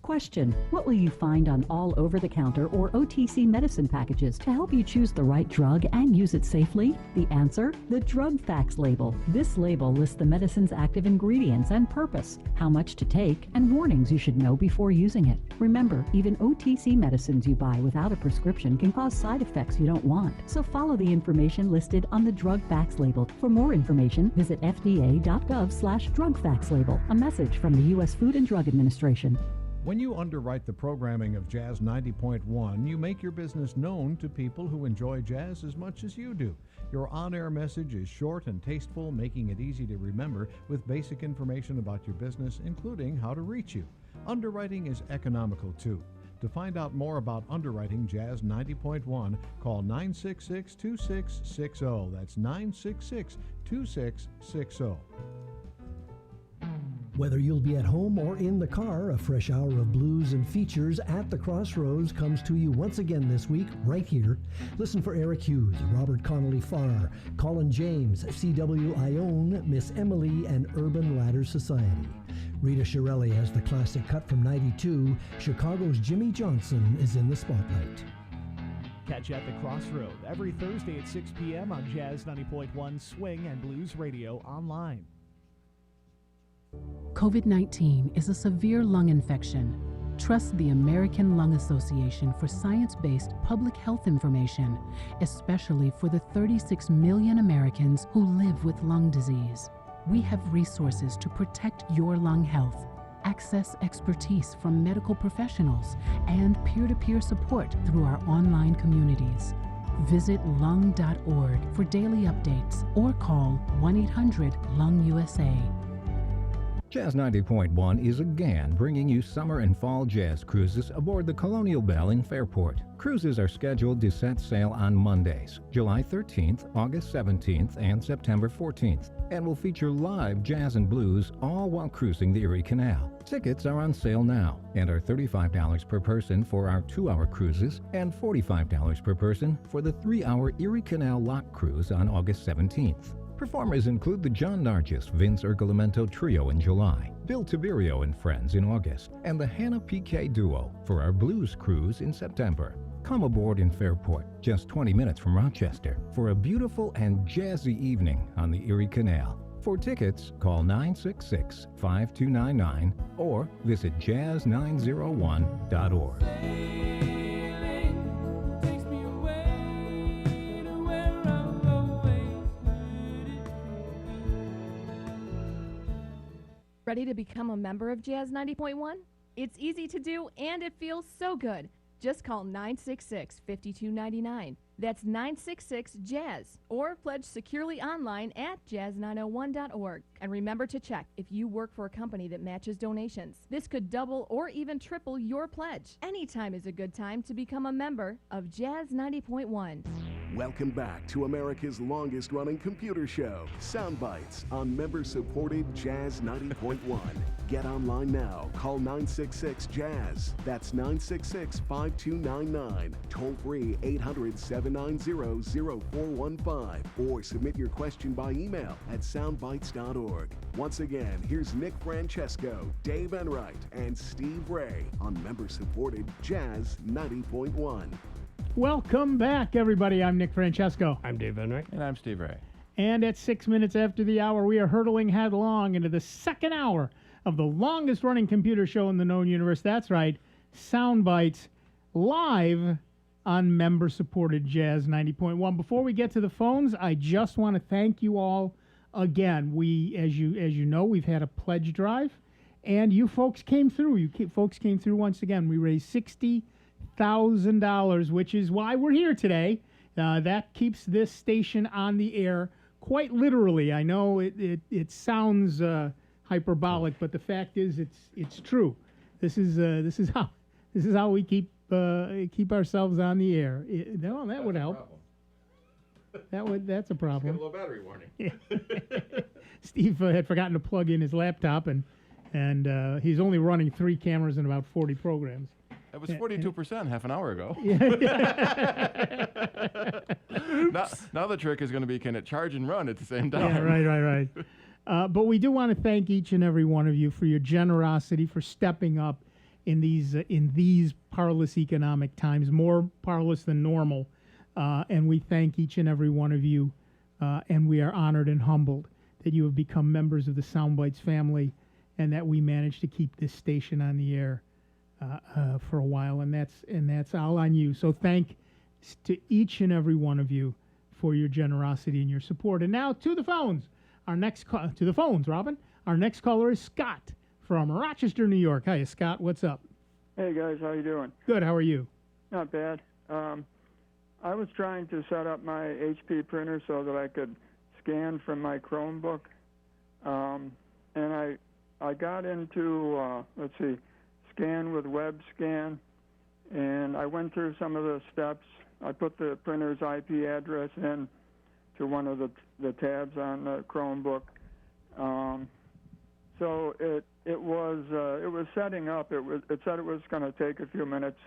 Question: what will you find on all over-the-counter or OTC medicine packages to help you choose the right drug and use it safely? The answer: the drug facts label. This label lists the medicine's active ingredients and purpose, how much to take, and warnings you should know before using it. Remember, even OTC medicines you buy without a prescription can cause side effects you don't want. So follow the information listed on the drug facts label. For more information, visit fda.gov/drug facts label. A message from the U.S. Food and Drug Administration. When you underwrite the programming of Jazz 90.1, you make your business known to people who enjoy jazz as much as you do. Your on-air message is short and tasteful, making it easy to remember with basic information about your business, including how to reach you. Underwriting is economical, too. To find out more about underwriting Jazz 90.1, call 966-2660. That's 966-2660. Whether you'll be at home or in the car, a fresh hour of blues and features at the Crossroads comes to you once again this week, right here. Listen for Eric Hughes, Robert Connolly Farr, Colin James, C.W. Ione, Miss Emily, and Urban Ladder Society. Rita Shirelli has the classic cut from '92. Chicago's Jimmy Johnson is in the spotlight. Catch at the Crossroad every Thursday at 6 p.m. on Jazz 90.1 Swing and Blues Radio online. COVID-19 is a severe lung infection. Trust the American Lung Association for science-based public health information, especially for the 36 million Americans who live with lung disease. We have resources to protect your lung health, access expertise from medical professionals, and peer-to-peer support through our online communities. Visit lung.org for daily updates or call 1-800-LUNG-USA. Jazz 90.1 is again bringing you summer and fall jazz cruises aboard the Colonial Belle in Fairport. Cruises are scheduled to set sail on Mondays, July 13th, August 17th, and September 14th, and will feature live jazz and blues all while cruising the Erie Canal. Tickets are on sale now and are $35 per person for our 2-hour cruises and $45 per person for the 3-hour Erie Canal Lock Cruise on August 17th. Performers include the John Nargis Vince Ergolamento Trio in July, Bill Tiberio and Friends in August, and the Hannah Piquet Duo for our Blues Cruise in September. Come aboard in Fairport, just 20 minutes from Rochester, for a beautiful and jazzy evening on the Erie Canal. For tickets, call 966-5299 or visit jazz901.org. Ready to become a member of Jazz 90.1? It's easy to do and it feels so good. Just call 966-5299. That's 966-JAZZ. Or pledge securely online at jazz901.org. And remember to check if you work for a company that matches donations. This could double or even triple your pledge. Anytime is a good time to become a member of Jazz 90.1. Welcome back to America's longest running computer show, Sound Bytes, on member-supported Jazz 90.1. Get online now. Call 966-JAZZ. That's 966-5299. Toll free 800-790-0415. Or submit your question by email at soundbytes.org. Once again, here's Nick Francesco, Dave Enright, and Steve Ray on member-supported Jazz 90.1. Welcome back, everybody. I'm Nick Francesco. I'm Dave Enright. And I'm Steve Ray. And at 6 minutes after the hour, we are hurtling headlong into the second hour of the longest-running computer show in the known universe. That's right, Sound Bytes, live on member-supported Jazz 90.1. Before we get to the phones, I just want to thank you all again. We, as you know, we've had a pledge drive, and you folks came through. Folks came through once again. We raised $60,000, which is why we're here today. That keeps this station on the air quite literally. I know it sounds hyperbolic, but the fact is it's true. This is how we keep ourselves on the air. That would help. That's a problem. Got a low battery warning. Steve had forgotten to plug in his laptop, and he's only running 3 cameras and about 40 programs. It was 42% half an hour ago. Now the trick is going to be, can it charge and run at the same time? Yeah, right. But we do want to thank each and every one of you for your generosity, for stepping up in these parlous economic times, more parlous than normal. And we thank each and every one of you, and we are honored and humbled that you have become members of the Soundbites family, and that we managed to keep this station on the air for a while, and that's all on you. So thank to each and every one of you for your generosity and your support. And now to the phones. Robin. Our next caller is Scott from Rochester, New York. Hi, Scott. What's up? Hey guys, how you doing? Good. How are you? Not bad. I was trying to set up my HP printer so that I could scan from my Chromebook, and I got into scan with WebScan, and I went through some of the steps. I put the printer's IP address in to one of the tabs on the Chromebook. So it was setting up. It said it was going to take a few minutes.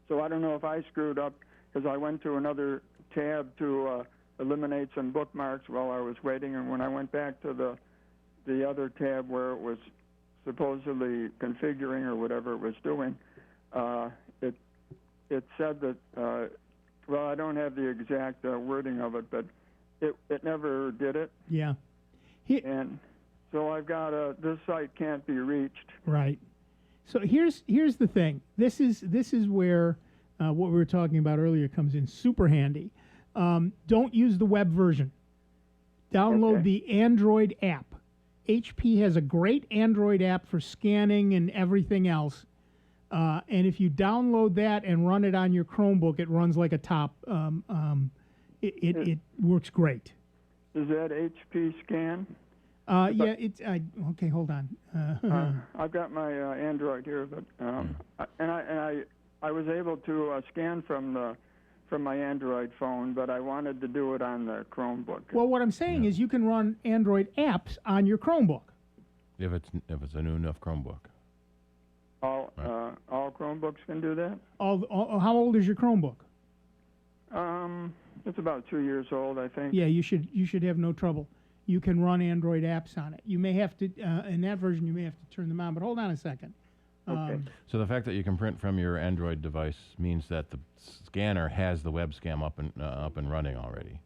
So I don't know if I screwed up because I went to another tab to eliminate some bookmarks while I was waiting, and when I went back to the other tab where it was supposedly configuring or whatever it was doing, it said that, well, I don't have the exact wording of it, but it never did it. Yeah. And so I've got this site can't be reached. Right. So here's the thing. This is where what we were talking about earlier comes in super handy. Don't use the web version. Download the Android app. HP has a great Android app for scanning and everything else. And if you download that and run it on your Chromebook, it runs like a top. It works great. Is that HP Scan? Yeah, it's okay. Hold on. I've got my Android here, but I was able to scan from my Android phone, but I wanted to do it on the Chromebook. Well, what I'm saying is you can run Android apps on your Chromebook. If it's a new enough Chromebook. All Chromebooks can do that? How old is your Chromebook? It's about 2 years old, I think. Yeah, you should have no trouble. You can run Android apps on it. You may have to, in that version, you may have to turn them on, but hold on a second. Okay. So the fact that you can print from your Android device means that the scanner has the webcam up and running already.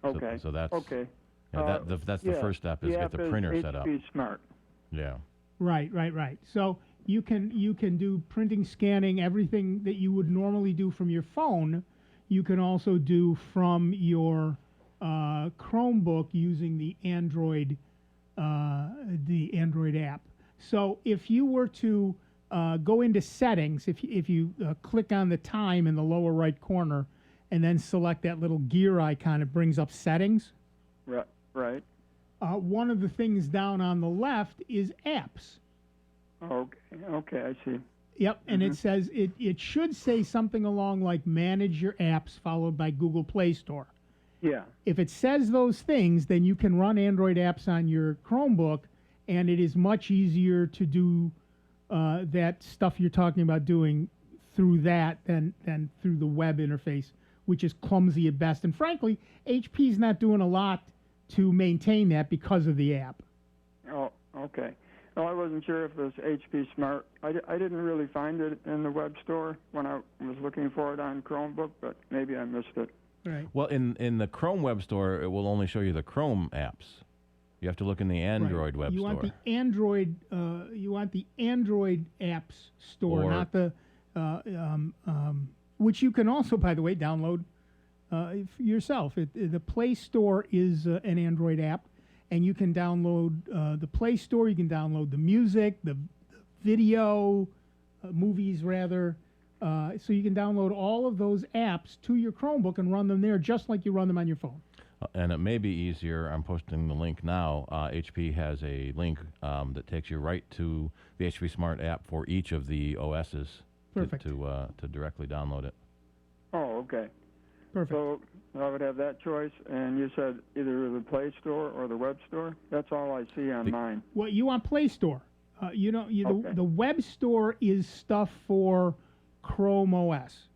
Okay. So that's okay. Yeah, that's the first step is get the printer set up. HP Smart. Yeah. Right. So you can do printing, scanning, everything that you would normally do from your phone. You can also do from your Chromebook using the Android app. So if you were to go into settings, if you click on the time in the lower right corner and then select that little gear icon, it brings up settings. Right. One of the things down on the left is apps. Okay, I see. Yep, and it says it should say something along like manage your apps followed by Google Play Store. Yeah. If it says those things, then you can run Android apps on your Chromebook, and it is much easier to do that stuff you're talking about doing through that than through the web interface, which is clumsy at best. And frankly, HP's not doing a lot to maintain that because of the app. Oh, okay. Well, I wasn't sure if it was HP Smart. I didn't really find it in the web store when I was looking for it on Chromebook, but maybe I missed it. Right. Well, in the Chrome web store, it will only show you the Chrome apps. You have to look in the Android web you store. Want the Android, you want the Android apps store, Or- not the, which you can also, by the way, download yourself. The Play Store is an Android app, and you can download the Play Store. You can download the music, the video, movies rather. So you can download all of those apps to your Chromebook and run them there just like you run them on your phone. And it may be easier. I'm posting the link now. HP has a link that takes you right to the HP Smart app for each of the OSs. Perfect. To directly download it. Oh, okay. Perfect. So I would have that choice, and you said either the Play Store or the web store? That's all I see on mine. Well, you want Play Store. The web store is stuff for Chrome OS.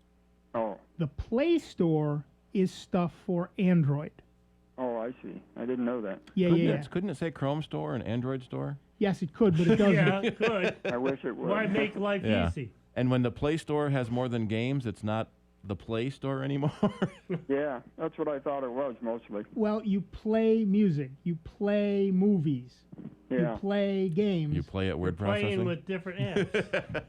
Oh. The Play Store is stuff for Android. Oh, I see. I didn't know that. Couldn't it say Chrome Store and Android Store? Yes, it could, but it doesn't. Yeah, it could. I wish it would. Why make life easy? And when the Play Store has more than games, it's not the Play Store anymore. Yeah, that's what I thought it was mostly. Well, you play music, you play movies, Yeah. you play games. You play at word Playing processing. with different apps.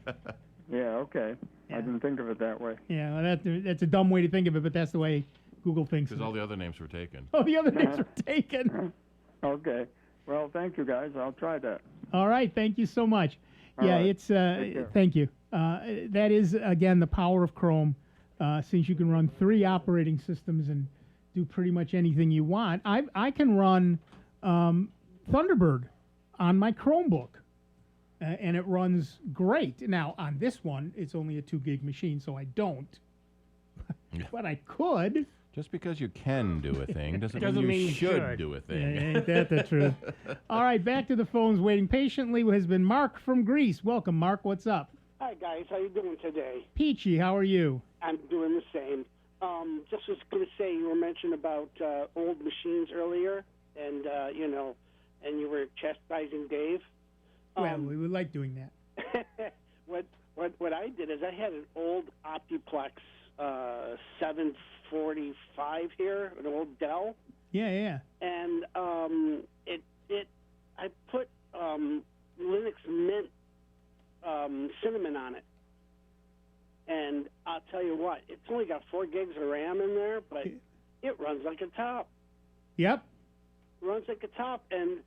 Yeah, okay. I didn't think of it that way. Yeah, well, that's a dumb way to think of it, but that's the way Google thinks. Because all the other names were taken. Oh, the other names are taken. Okay. Well, thank you, guys. I'll try that. All right, thank you so much. All yeah, right. it's Take care. thank you. That is again the power of Chrome. Since you can run 3 operating systems and do pretty much anything you want, I can run Thunderbird on my Chromebook, and it runs great. Now on this one, it's only a 2 gig machine, so I don't. But I could. Just because you can do a thing doesn't Doesn't mean you mean should do a thing. Ain't that the truth? All right, back to the phones. Waiting patiently has been Mark from Greece. Welcome, Mark. What's up? Hi, guys. How you doing today? Peachy, how are you? I'm doing the same. Just was going to say, you were mentioning about old machines earlier, and and you were chastising Dave. Well, we would like doing that. What I did is I had an old Optiplex 745 here, an old Dell, Yeah. and I put Linux Mint Cinnamon on it. And I'll tell you what, it's only got 4 gigs of RAM in there, but it runs like a top. Yep. Runs like a top. And,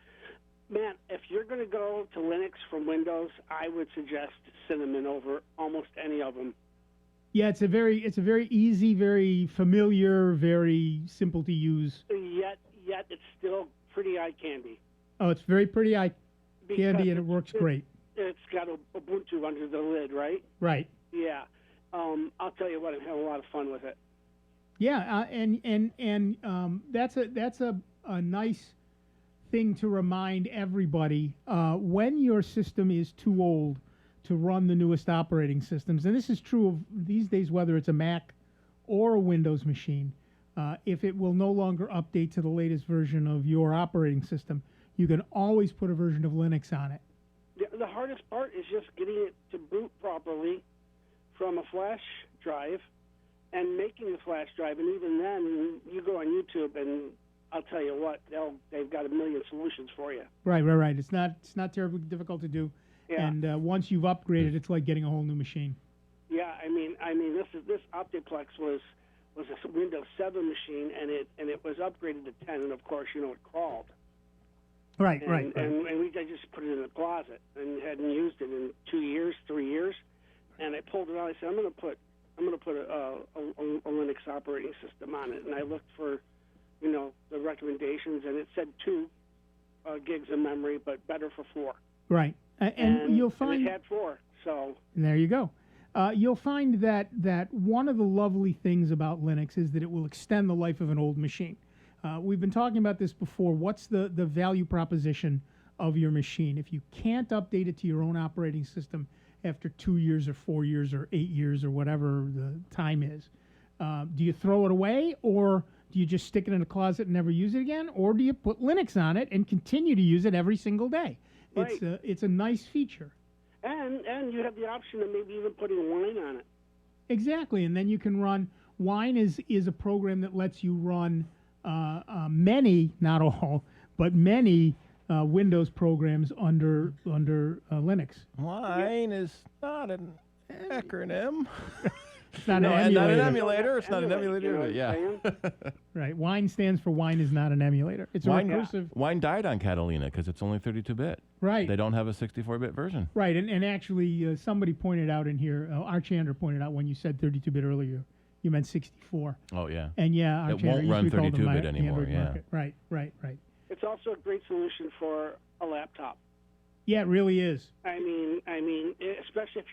man, if you're going to go to Linux from Windows, I would suggest Cinnamon over almost any of them. Yeah, it's a very easy, very familiar, very simple to use. Yet it's still pretty eye candy. Oh, it's very pretty eye candy, Because and it works great. It's got Ubuntu under the lid, right? Right. Yeah. I'll tell you what, I'm having a lot of fun with it. Yeah, and that's a nice thing to remind everybody when your system is too old to run the newest operating systems, and this is true of these days, whether it's a Mac or a Windows machine. If it will no longer update to the latest version of your operating system, you can always put a version of Linux on it. The hardest part is just getting it to boot properly from a flash drive and making the flash drive. And even then, you go on YouTube, and I'll tell you what, they've got a million solutions for you. Right. It's not terribly difficult to do. Yeah. And once you've upgraded, it's like getting a whole new machine. Yeah, I mean, this Optiplex was a Windows 7 machine, and it was upgraded to 10, and of course, it crawled. Right. And I just put it in the closet and hadn't used it in 2 years, 3 years, and I pulled it out. I said, I'm going to put a Linux operating system on it, and I looked for, the recommendations, and it said 2 gigs of memory, but better for 4. Right. And you'll and find it had 4, So And there you go. You'll find that one of the lovely things about Linux is that it will extend the life of an old machine. We've been talking about this before. What's the value proposition of your machine? If you can't update it to your own operating system after 2 years or 4 years or 8 years or whatever the time is, do you throw it away, or do you just stick it in a closet and never use it again, or do you put Linux on it and continue to use it every single day? Right. It's a nice feature. And you have the option of maybe even putting wine on it. Exactly, and then you can run. Wine is a program that lets you run many, not all, but many Windows programs under Linux. Wine is not an acronym. It's not an emulator. Not an emulator. It's not an emulator. Yeah. Right. Wine stands for wine is not an emulator. It's a recursive. Wine died on Catalina because it's only 32-bit. Right. They don't have a 64-bit version. Right. And actually, somebody pointed out in here, Archander pointed out when you said 32-bit earlier, you meant 64. Oh, yeah. And yeah, it won't run 32-bit anymore. Yeah. Right. It's also a great solution for a laptop. Yeah, it really is. I mean, especially if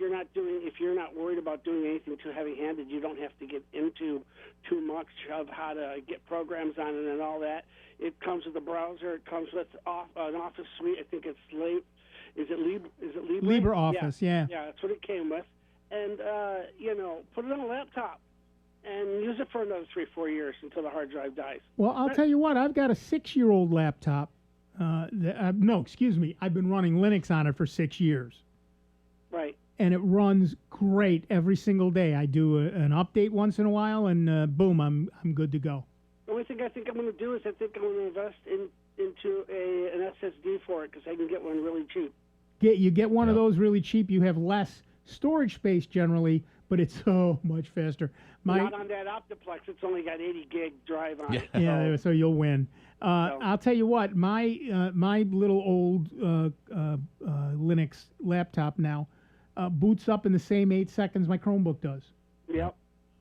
you're not worried about doing anything too heavy-handed, you don't have to get into too much of how to get programs on it and all that. It comes with a browser. It comes with an Office suite. I think it's Libre? LibreOffice, yeah. Yeah, that's what it came with. And put it on a laptop and use it for another 3-4 years until the hard drive dies. Well, I'll tell you what. I've got a 6-year-old laptop. No, excuse me. I've been running Linux on it for 6 years. Right. And it runs great every single day. I do an update once in a while, and boom, I'm good to go. The only thing I think I'm going to do is I think I'm going to invest into an SSD for it because I can get one really cheap. You get one of those really cheap. You have less storage space generally, but it's so much faster. Not on that Optiplex. It's only got 80 gig drive on it. Yeah, so you'll win. I'll tell you what, my little old Linux laptop now boots up in the same 8 seconds my Chromebook does. Yep.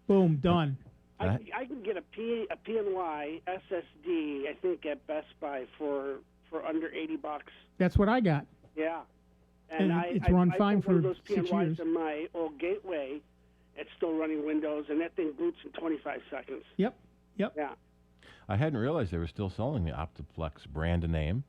Boom, done. I can get a PNY SSD, I think, at Best Buy for under $80. That's what I got. Yeah. And it's run fine for 6 years. I put one of those PNYs in my old Gateway. It's still running Windows, and that thing boots in 25 seconds. Yep. Yeah. I hadn't realized they were still selling the Optiplex brand name.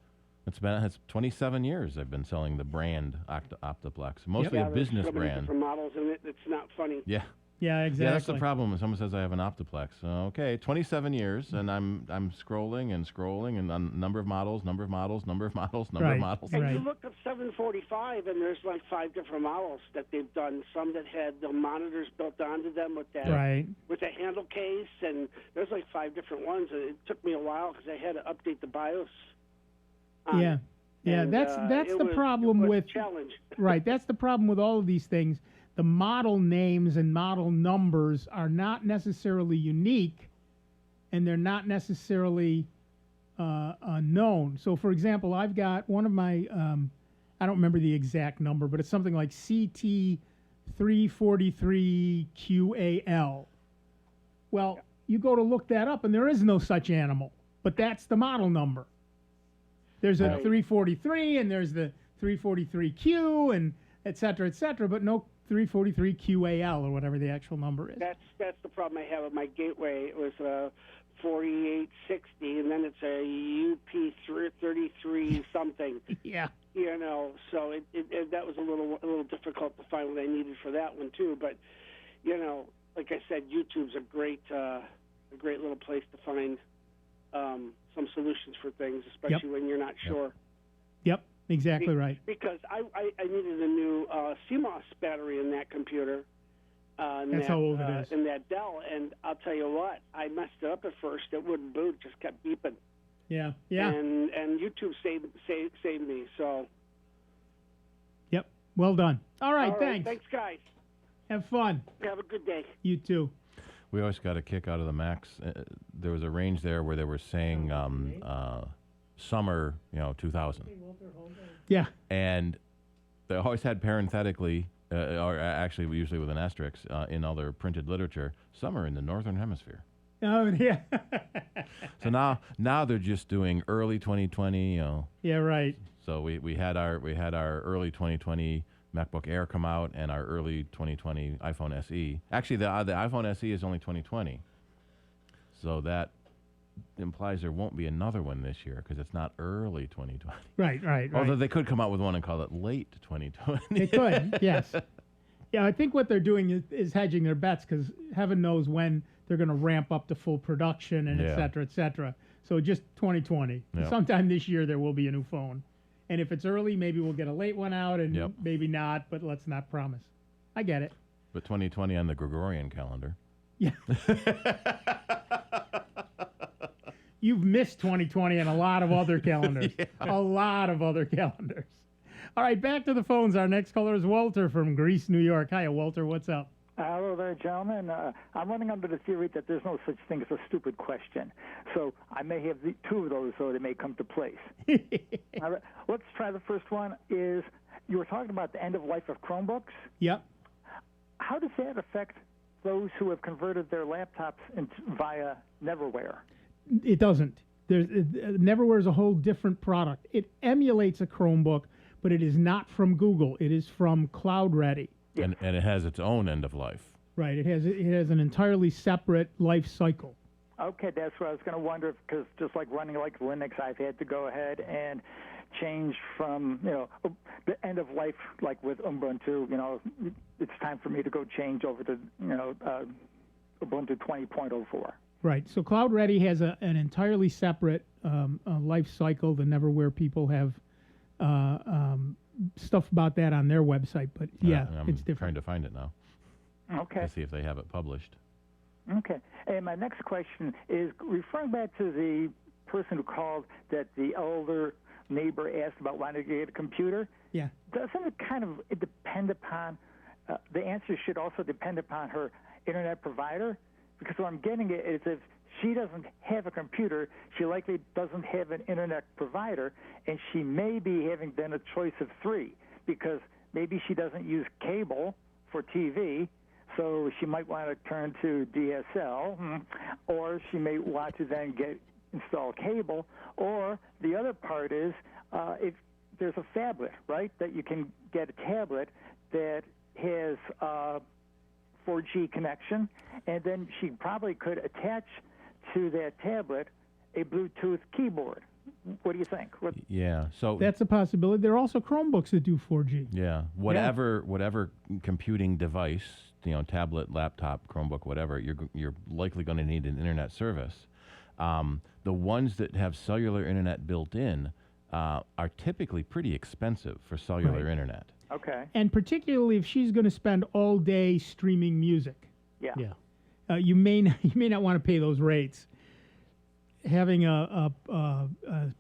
It's 27 years they've been selling the brand Optiplex, mostly a business so many brand. Different models in it. It's not funny. Yeah. Yeah, exactly. Yeah, that's the problem when someone says I have an Optiplex. Okay, 27 years, and I'm scrolling and on number of models. And you look up 745, and there's like 5 different models that they've done. Some that had the monitors built onto them with that, with a handle case, and there's like 5 different ones. And it took me a while because I had to update the BIOS. Yeah, and, that's the problem with challenge. Right, that's the problem with all of these things. The model names and model numbers are not necessarily unique, and they're not necessarily known. So, for example, I've got one of my, I don't remember the exact number, but it's something like CT343QAL. Well, you go to look that up, and there is no such animal, but that's the model number. There's a 343, and there's the 343Q, and et cetera, but no 343 QAL or whatever the actual number is. That's the problem I have with my Gateway. It was a 4860, and then it's a UP33 something. Yeah. So it that was a little difficult to find what I needed for that one too. But like I said, YouTube's a great little place to find some solutions for things, especially when you're not sure. Yep. Exactly right. Because I needed a new CMOS battery in that computer. That's how old it is. In that Dell, and I'll tell you what, I messed it up at first. It wouldn't boot; it just kept beeping. Yeah. And YouTube saved me. So. Yep. Well done. All right. Thanks. Thanks, guys. Have fun. Have a good day. You too. We always got a kick out of the Macs. There was a range there where they were saying summer, 2000. Yeah. And they always had parenthetically, or actually usually with an asterisk, in all their printed literature, summer in the Northern Hemisphere. Oh, yeah. So now they're just doing early 2020, Yeah, right. So we had our early 2020 MacBook Air come out and our early 2020 iPhone SE. Actually, the iPhone SE is only 2020. So that implies there won't be another one this year because it's not early 2020. Right. Although they could come out with one and call it late 2020. They could, yes. Yeah, I think what they're doing is hedging their bets because heaven knows when they're going to ramp up to full production and et cetera, et cetera. So just 2020. Yep. Sometime this year there will be a new phone. And if it's early, maybe we'll get a late one out and maybe not, but let's not promise. I get it. But 2020 on the Gregorian calendar. Yeah. You've missed 2020 and a lot of other calendars. A lot of other calendars. All right, back to the phones. Our next caller is Walter from Greece, New York. Hiya, Walter. What's up? Hello there, gentlemen. I'm running under the theory that there's no such thing as a stupid question. So I may have two of those, so they may come to place. All right, let's try the first one. You were talking about the end of life of Chromebooks. Yep. How does that affect those who have converted their laptops via Neverware? It doesn't. Neverware is a whole different product. It emulates a Chromebook, but it is not from Google. It is from Cloud Ready. And it has its own end of life. Right. It has an entirely separate life cycle. Okay, that's what I was going to wonder, because just like running like Linux, I've had to go ahead and change from, the end of life, like with Ubuntu, it's time for me to go change over to, Ubuntu 20.04. Right. So Cloud Ready has an entirely separate life cycle. The Neverware people have stuff about that on their website, but it's different. Trying to find it now. Okay. To see if they have it published. Okay. And my next question is referring back to the person who called that the elder neighbor asked about wanting to get a computer. Yeah. Doesn't it depend upon, the answer should also depend upon her internet provider? Because what I'm getting at is if she doesn't have a computer, she likely doesn't have an internet provider, and she may be having then a choice of three, because maybe she doesn't use cable for TV, so she might want to turn to DSL, or she may want to then install cable, or the other part is if there's a phablet, right, that you can get a tablet that has 4G connection, and then she probably could attach to that tablet a Bluetooth keyboard. What do you think? Yeah, so that's a possibility. There are also Chromebooks that do 4G. Yeah, whatever computing device, tablet, laptop, Chromebook, whatever, you're likely going to need an internet service. The ones that have cellular internet built in are typically pretty expensive for cellular internet. Okay. And particularly if she's going to spend all day streaming music. Yeah. You may not want to pay those rates. Having a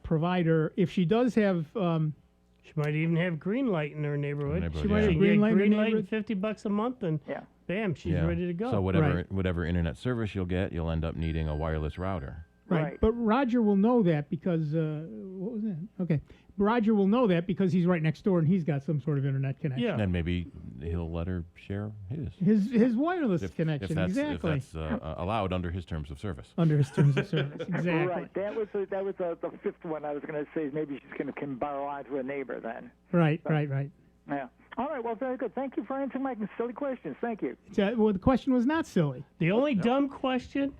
provider, if she does have, she might even have Greenlight in her neighborhood. She might have Greenlight in her neighborhood. $50 a month, and bam, she's ready to go. So whatever internet service you'll get, you'll end up needing a wireless router. Right. But Roger will know that because what was that? Okay. Roger will know that because he's right next door and he's got some sort of internet connection. Yeah. And maybe he'll let her share his wireless connection. If that's allowed under his terms of service. Under his terms of service, exactly. Right. That was the fifth one I was going to say. Maybe she's can borrow onto a neighbor then. Right. Yeah. All right. Well, very good. Thank you for answering my silly questions. Thank you. Well, the question was not silly. The only dumb question,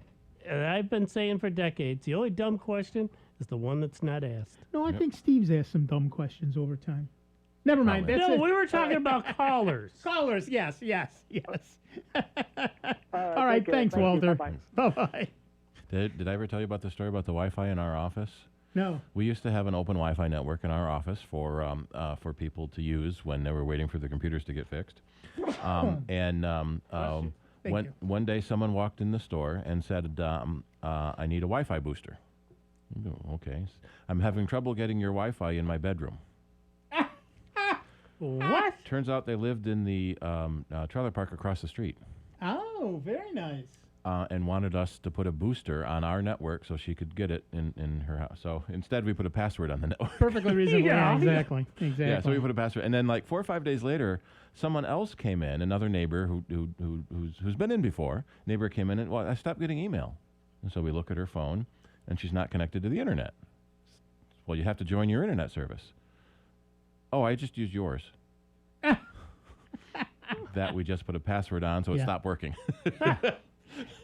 and I've been saying for decades, the only dumb question is the one that's not asked. No, I think Steve's asked some dumb questions over time. Never mind. That's we were talking about callers. Callers, yes. All right, thanks, Walter. Bye-bye. Did I ever tell you about the story about the Wi-Fi in our office? No. We used to have an open Wi-Fi network in our office for people to use when they were waiting for the computers to get fixed. One day someone walked in the store and said, I need a Wi-Fi booster. Okay. I'm having trouble getting your Wi-Fi in my bedroom. What? Turns out they lived in the trailer park across the street. Oh, very nice. And wanted us to put a booster on our network so she could get it in her house. So instead we put a password on the network. Perfectly reasonable. Yeah, exactly. Yeah, so we put a password. And then like 4 or 5 days later, someone else came in, another neighbor who's been in before. Neighbor came in and, I stopped getting email. And so we look at her phone, and she's not connected to the internet. Well, you have to join your internet service. Oh, I just used yours. that we just put a password on, so it stopped working.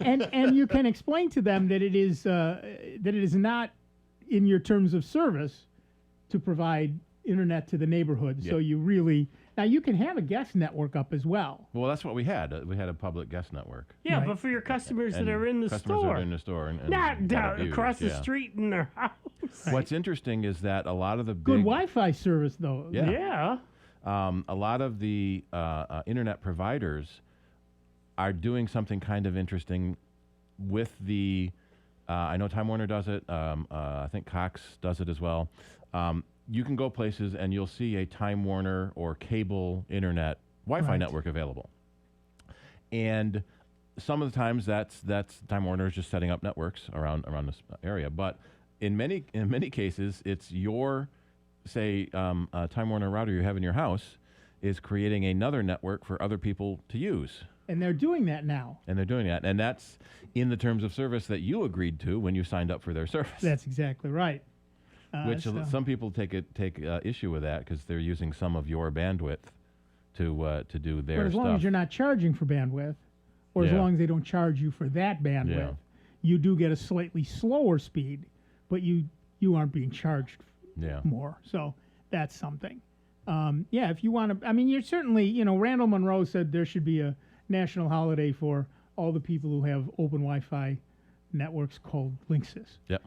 and you can explain to them that it is not in your terms of service to provide internet to the neighborhood. So you really now you can have a guest network up as well. Well, that's what we had. We had a public guest network. Yeah, but for your customers that are in the customers store. that are in the store. And Not down abused, across the street in their house. What's interesting is that a lot of the Good big... Wi-Fi service, though. Yeah. A lot of the internet providers are doing something kind of interesting with the... I know Time Warner does it. I think Cox does it as well. You can go places and you'll see a Time Warner or cable internet Wi-Fi network available. And some of the times that's Time Warner is just setting up networks around this area. But in many cases, it's your, say, Time Warner router you have in your house is creating another network for other people to use. And they're doing that now. And they're doing that. And that's in the terms of service that you agreed to when you signed up for their service. That's exactly right. Which some people take issue with that because they're using some of your bandwidth to do their But as stuff. long as you're not charging for bandwidth, or as long as they don't charge you for that bandwidth, you do get a slightly slower speed, but you aren't being charged more. So that's something. If you want to, I mean, you're certainly, Randall Monroe said there should be a national holiday for all the people who have open Wi-Fi networks called Linksys. Yep.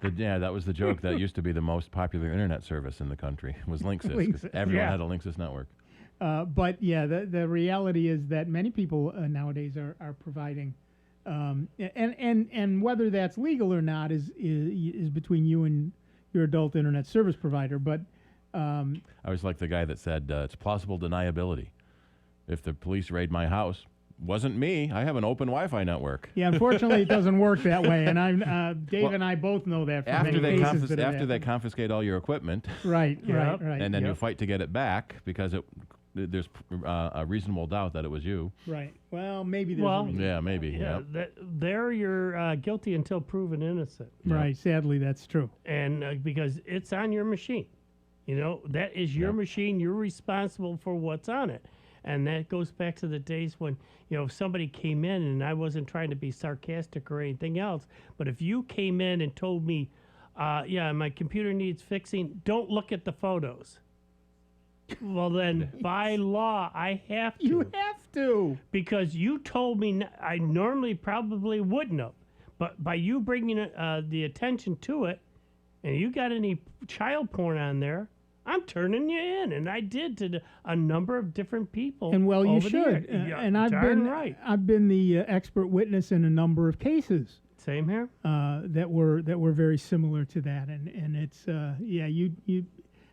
That was the joke. That used to be the most popular internet service in the country was Linksys. 'Cause everyone had a Linksys network. But the reality is that many people nowadays are providing, and whether that's legal or not is between you and your adult internet service provider. But I was like the guy that said it's plausible deniability. If the police raid my house, wasn't me. I have an open Wi-Fi network. Yeah, unfortunately, it doesn't work that way, and Dave and I both know that. From After they they confiscate all your equipment, right, and then you fight to get it back because there's a reasonable doubt that it was you. Right. Well, maybe there's a reason. Yeah, maybe. Yeah, there you're guilty until proven innocent. Right. Sadly, that's true. And because it's on your machine, that is your machine. You're responsible for what's on it. And that goes back to the days when, if somebody came in, and I wasn't trying to be sarcastic or anything else, but if you came in and told me, my computer needs fixing, don't look at the photos. Well, then, by law, I have to. You have to. Because you told me I normally probably wouldn't have. But by you bringing the attention to it, and you got any child porn on there, I'm turning you in, and I did to a number of different people. And well, you over the should. years. And I've been the expert witness in a number of cases. Same here. That were very similar to that, and it's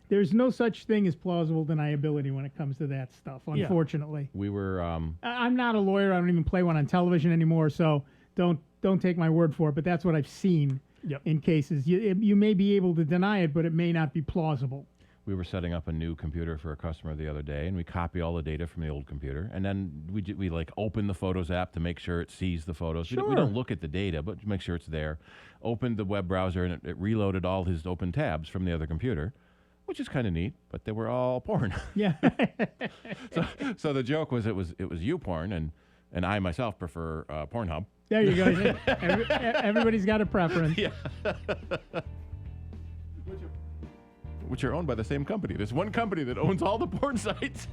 there's no such thing as plausible deniability when it comes to that stuff. Unfortunately, we were. I'm not a lawyer. I don't even play one on television anymore, so don't take my word for it. But that's what I've seen in cases. You may be able to deny it, but it may not be plausible. We were setting up a new computer for a customer the other day, and we copy all the data from the old computer, and then we open the Photos app to make sure it sees the photos. Sure. We don't look at the data, but make sure it's there. Opened the web browser, and it reloaded all his open tabs from the other computer, which is kind of neat, but they were all porn. Yeah. so the joke was it was you porn, and I myself prefer Pornhub. There you go. Everybody's got a preference. Yeah. Which are owned by the same company. There's one company that owns all the porn sites.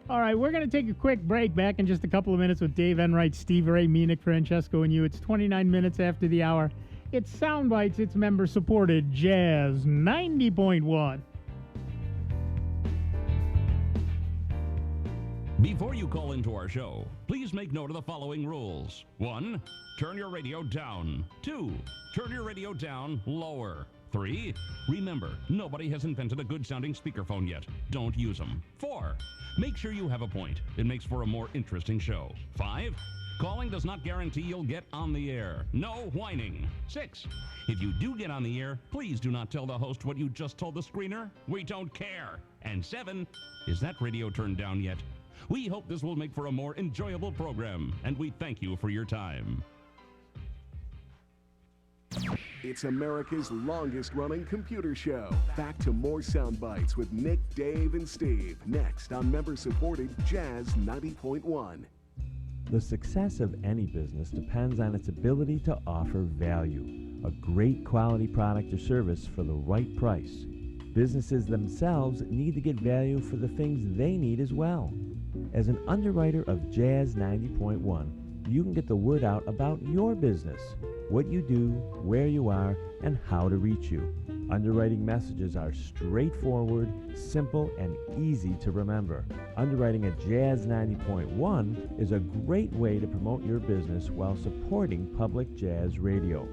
All right, we're going to take a quick break. Back in just a couple of minutes with Dave Enright, Steve Ray, me, Nick Francesco, and you. It's 29 minutes after the hour. It's Sound Bytes. It's member-supported Jazz 90.1. Before you call into our show, please make note of the following rules. 1, turn your radio down. 2, turn your radio down lower. 3, remember, nobody has invented a good-sounding speakerphone yet. Don't use them. 4, make sure you have a point. It makes for a more interesting show. 5, calling does not guarantee you'll get on the air. No whining. 6, if you do get on the air, please do not tell the host what you just told the screener. We don't care. And 7, is that radio turned down yet? We hope this will make for a more enjoyable program, and we thank you for your time. It's America's longest-running computer show. Back to more sound bites with Nick, Dave, and Steve. Next on member-supported Jazz 90.1. The success of any business depends on its ability to offer value, a great quality product or service for the right price. Businesses themselves need to get value for the things they need as well. As an underwriter of Jazz 90.1, you can get the word out about your business, what you do, where you are, and how to reach you. Underwriting messages are straightforward, simple, and easy to remember. Underwriting at Jazz 90.1 is a great way to promote your business while supporting public jazz radio.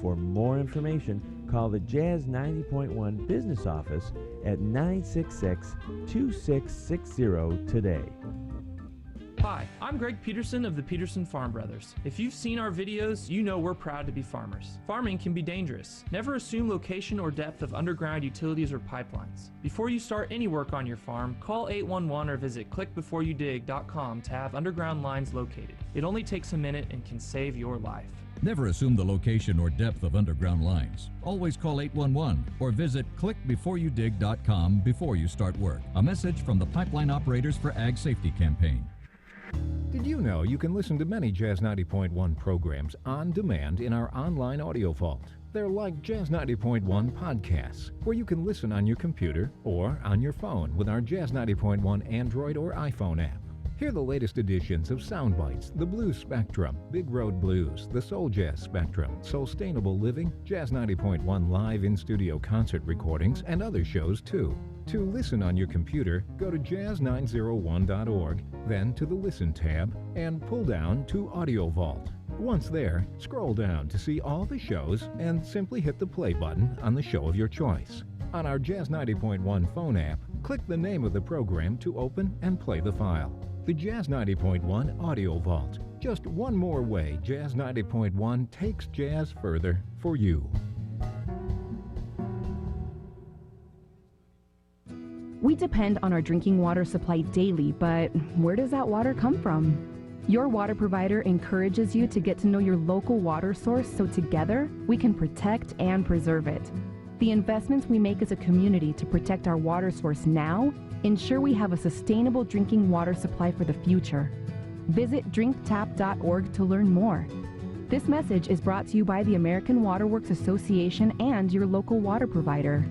For more information, call the Jazz 90.1 business office at 966-2660 today. Hi, I'm Greg Peterson of the Peterson Farm Brothers. If you've seen our videos, you know we're proud to be farmers. Farming can be dangerous. Never assume location or depth of underground utilities or pipelines. Before you start any work on your farm, call 811 or visit clickbeforeyoudig.com to have underground lines located. It only takes a minute and can save your life. Never assume the location or depth of underground lines. Always call 811 or visit clickbeforeyoudig.com before you start work. A message from the Pipeline Operators for Ag Safety campaign. Did you know you can listen to many Jazz 90.1 programs on demand in our online audio vault? They're like Jazz 90.1 podcasts, where you can listen on your computer or on your phone with our Jazz 90.1 Android or iPhone app. Hear the latest editions of Sound Bites, the Blues Spectrum, Big Road Blues, the Soul Jazz Spectrum, Sustainable Living, Jazz 90.1 live in-studio concert recordings, and other shows too. To listen on your computer, go to jazz901.org, then to the Listen tab, and pull down to Audio Vault. Once there, scroll down to see all the shows and simply hit the play button on the show of your choice. On our Jazz 90.1 phone app, click the name of the program to open and play the file. The Jazz 90.1 Audio Vault. Just one more way Jazz 90.1 takes jazz further for you. We depend on our drinking water supply daily, but where does that water come from? Your water provider encourages you to get to know your local water source so together we can protect and preserve it. The investments we make as a community to protect our water source now ensure we have a sustainable drinking water supply for the future. Visit drinktap.org to learn more. This message is brought to you by the American Water Works Association and your local water provider.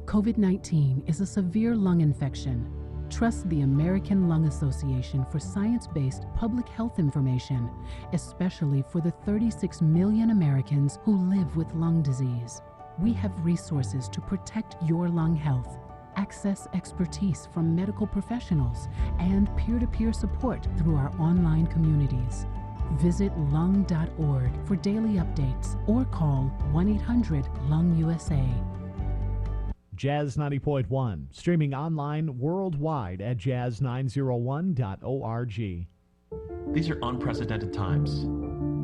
COVID-19 is a severe lung infection. Trust the American Lung Association for science-based public health information, especially for the 36 million Americans who live with lung disease. We have resources to protect your lung health. Access expertise from medical professionals and peer-to-peer support through our online communities. Visit lung.org for daily updates or call 1-800-LUNG-USA. Jazz 90.1, streaming online worldwide at jazz901.org. These are unprecedented times,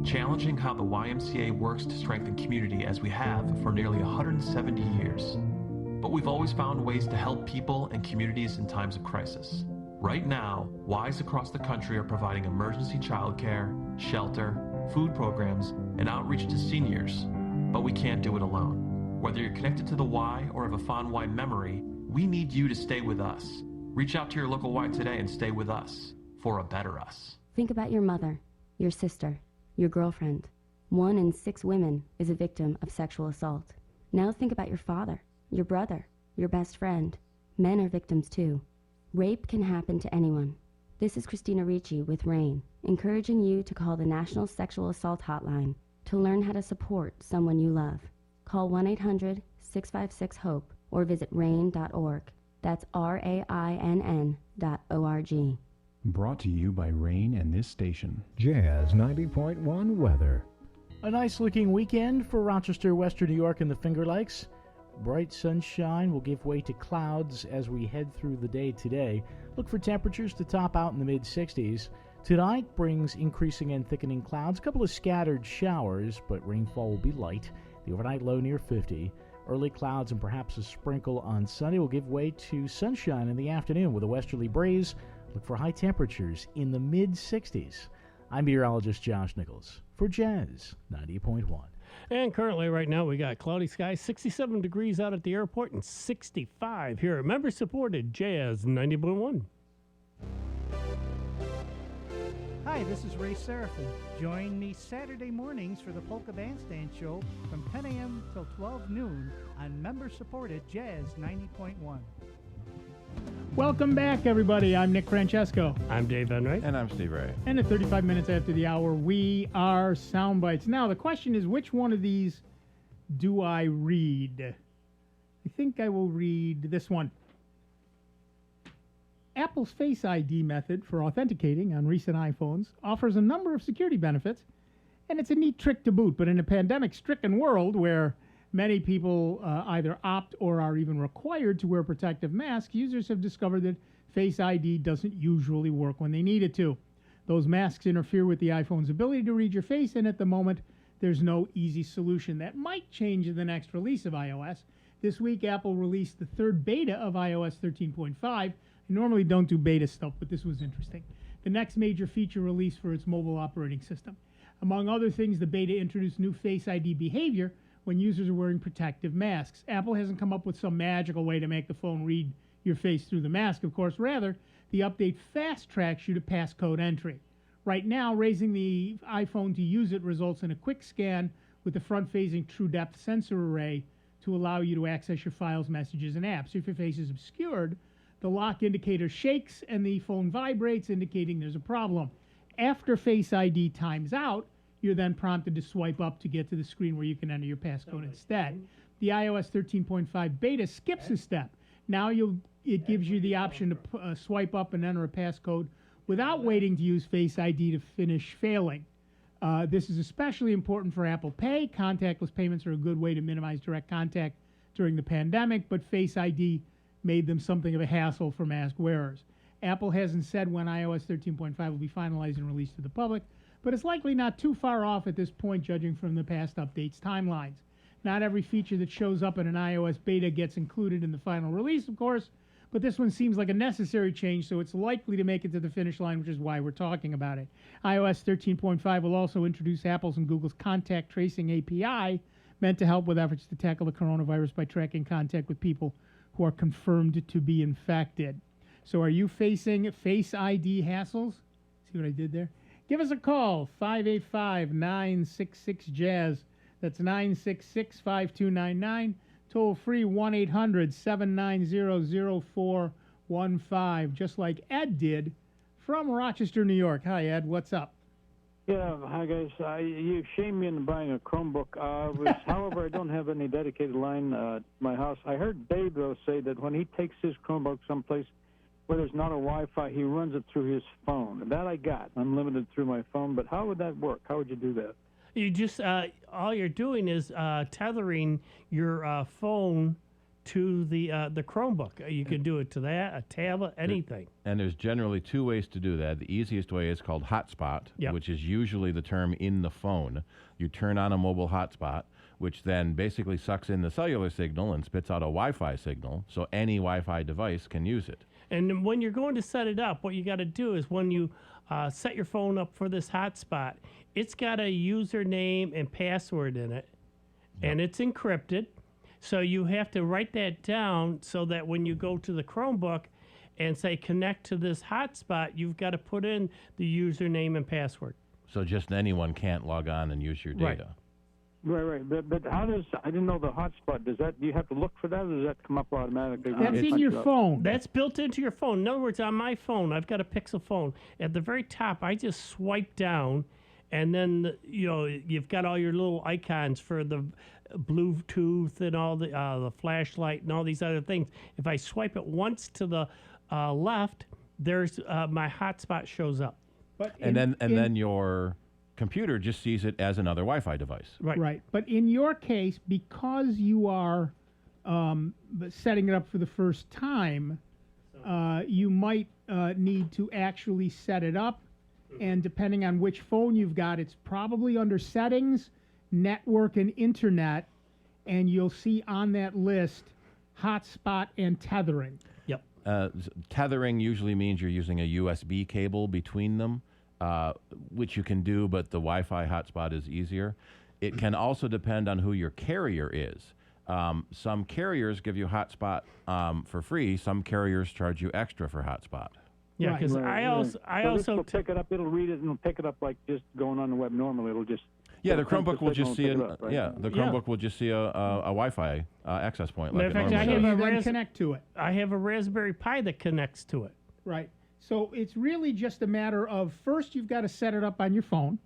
challenging how the YMCA works to strengthen community as we have for nearly 170 years. But we've always found ways to help people and communities in times of crisis. Right now, Ys across the country are providing emergency childcare, shelter, food programs, and outreach to seniors. But we can't do it alone. Whether you're connected to the Y or have a fond Y memory, we need you to stay with us. Reach out to your local Y today and stay with us for a better us. Think about your mother, your sister, your girlfriend. 1 in 6 women is a victim of sexual assault. Now think about your father, your brother, your best friend. Men are victims too. Rape can happen to anyone. This is Christina Ricci with RAIN, encouraging you to call the National Sexual Assault Hotline to learn how to support someone you love. Call 1-800-656-HOPE or visit RAIN.org. That's RAINN.org. Brought to you by RAIN and this station. Jazz 90.1 weather. A nice looking weekend for Rochester, Western New York and the Finger Lakes. Bright sunshine will give way to clouds as we head through the day today. Look for temperatures to top out in the mid-60s. Tonight brings increasing and thickening clouds, a couple of scattered showers, but rainfall will be light. The overnight low near 50. Early clouds and perhaps a sprinkle on Sunday will give way to sunshine in the afternoon with a westerly breeze. Look for high temperatures in the mid-60s. I'm meteorologist Josh Nichols. for Jazz 90.1. And currently, right now, we got cloudy skies, 67 degrees out at the airport, and 65 here at member-supported Jazz 90.1. Hi, this is Ray Seraphin. Join me Saturday mornings for the Polka Bandstand Show from 10 a.m. till 12 noon on member-supported Jazz 90.1. Welcome back, everybody. I'm Nick Francesco. I'm Dave Enright. And I'm Steve Ray. And at 35 minutes after the hour, we are Soundbites. Now, the question is, which one of these do I read? I think I will read this one. Apple's Face ID method for authenticating on recent iPhones offers a number of security benefits, and it's a neat trick to boot. But in a pandemic-stricken world where many people either opt or are even required to wear protective masks, users have discovered that Face ID doesn't usually work when they need it to. Those masks interfere with the iPhone's ability to read your face, and at the moment, there's no easy solution. That might change in the next release of iOS. This week, Apple released the third beta of iOS 13.5. I normally don't do beta stuff, but this was interesting. The next major feature release for its mobile operating system. Among other things, the beta introduced new Face ID behavior when users are wearing protective masks. Apple hasn't come up with some magical way to make the phone read your face through the mask, of course. Rather, the update fast-tracks you to passcode entry. Right now, raising the iPhone to use it results in a quick scan with the front-facing true-depth sensor array to allow you to access your files, messages, and apps. If your face is obscured, the lock indicator shakes and the phone vibrates, indicating there's a problem. After Face ID times out, you're then prompted to swipe up to get to the screen where you can enter your passcode instead. The iOS 13.5 beta skips a step. Now it gives you the option to swipe up and enter a passcode without waiting to use Face ID to finish failing. This is especially important for Apple Pay. Contactless payments are a good way to minimize direct contact during the pandemic, but Face ID made them something of a hassle for mask wearers. Apple hasn't said when iOS 13.5 will be finalized and released to the public, but it's likely not too far off at this point, judging from the past updates' timelines. Not every feature that shows up in an iOS beta gets included in the final release, of course, but this one seems like a necessary change, so it's likely to make it to the finish line, which is why we're talking about it. iOS 13.5 will also introduce Apple's and Google's contact tracing API, meant to help with efforts to tackle the coronavirus by tracking contact with people who are confirmed to be infected. So are you facing Face ID hassles? See what I did there? Give us a call, 585-966-JAZZ. That's 966-5299. Toll free, 1-800-790-0415, just like Ed did from Rochester, New York. Hi, Ed. What's up? Yeah, hi, guys. You shamed me into buying a Chromebook. However, I don't have any dedicated line at my house. I heard Dave, though, say that when he takes his Chromebook someplace where there's not a Wi-Fi, he runs it through his phone. That I got unlimited through my phone, but how would that work? How would you do that? You just, all you're doing is tethering your phone to the Chromebook. You can do it to that, a tablet, anything. And there's generally two ways to do that. The easiest way is called hotspot, which is usually the term in the phone. You turn on a mobile hotspot, which then basically sucks in the cellular signal and spits out a Wi-Fi signal, so any Wi-Fi device can use it. And when you're going to set it up, what you got to do is when you set your phone up for this hotspot, it's got a username and password in it, and it's encrypted. So you have to write that down so that when you go to the Chromebook and say connect to this hotspot, you've got to put in the username and password. So just anyone can't log on and use your data. Right. But how does, I didn't know the hotspot, do you have to look for that, or does that come up automatically? That's in your phone. That's built into your phone. In other words, on my phone, I've got a Pixel phone. At the very top, I just swipe down, and then, you've got all your little icons for the Bluetooth and all the flashlight and all these other things. If I swipe it once to the left, there's my hotspot shows up. But then your computer just sees it as another Wi-Fi device. Right. But in your case, because you are setting it up for the first time, you might need to actually set it up. And depending on which phone you've got, it's probably under Settings, Network, and Internet. And you'll see on that list hotspot and tethering. Yep. Tethering usually means you're using a USB cable between them. which you can do, but the Wi-Fi hotspot is easier. It can also depend on who your carrier is. Some carriers give you hotspot for free. Some carriers charge you extra for hotspot. Yeah, because I also will pick it up. It'll read it and it'll pick it up like just going on the web normally. It'll just the Chromebook will just see it. Up, right? The Chromebook will just see a Wi-Fi access point. Like in fact, connect to it. I have a Raspberry Pi that connects to it. Right. So it's really just a matter of first you've got to set it up on your phone,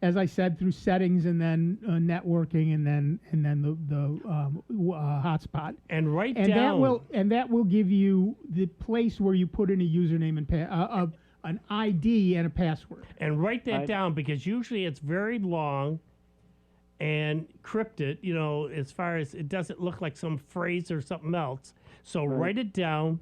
as I said, through settings and then networking and then the hotspot. And that will give you the place where you put in a username and an ID and a password. And write that down, because usually it's very long and crypted, as far as it doesn't look like some phrase or something else. So write it down,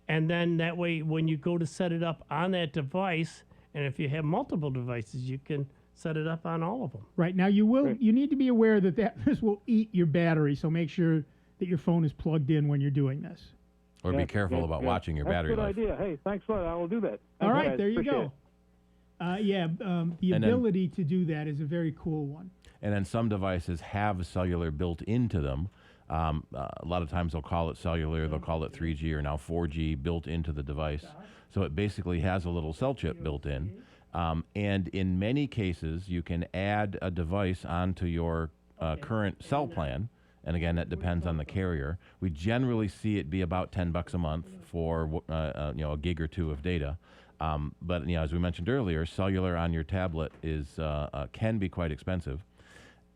and then that way when you go to set it up on that device, and if you have multiple devices, you can set it up on all of them. Right. Now you need to be aware that this will eat your battery, so make sure that your phone is plugged in when you're doing this. Or be careful about watching your battery life. That's a good idea. Hey, thanks a lot. I will do that. All right, there you go. The ability to do that is a very cool one. And then some devices have cellular built into them. A lot of times they'll call it cellular, they'll call it 3G or now 4G built into the device. So it basically has a little cell chip built in. And in many cases, you can add a device onto your current cell plan. And again, that depends on the carrier. We generally see it be about $10 a month for a gig or two of data. But as we mentioned earlier, cellular on your tablet can be quite expensive.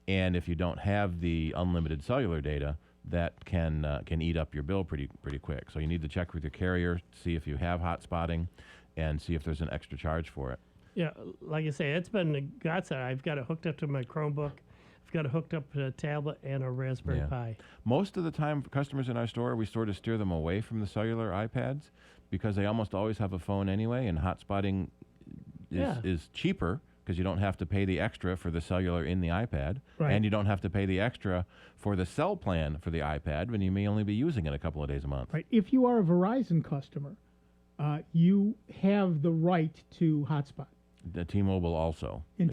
And if you don't have the unlimited cellular data, that can eat up your bill pretty quick. So you need to check with your carrier, see if you have hotspotting, and see if there's an extra charge for it. Yeah, like I say, it's been a godsend. I've got it hooked up to my Chromebook. I've got it hooked up to a tablet and a Raspberry Pi. Most of the time, customers in our store, we sort of steer them away from the cellular iPads because they almost always have a phone anyway, and hotspotting is cheaper because you don't have to pay the extra for the cellular in the iPad, and you don't have to pay the extra for the cell plan for the iPad when you may only be using it a couple of days a month. Right. If you are a Verizon customer, you have the right to hotspot. The T-Mobile also is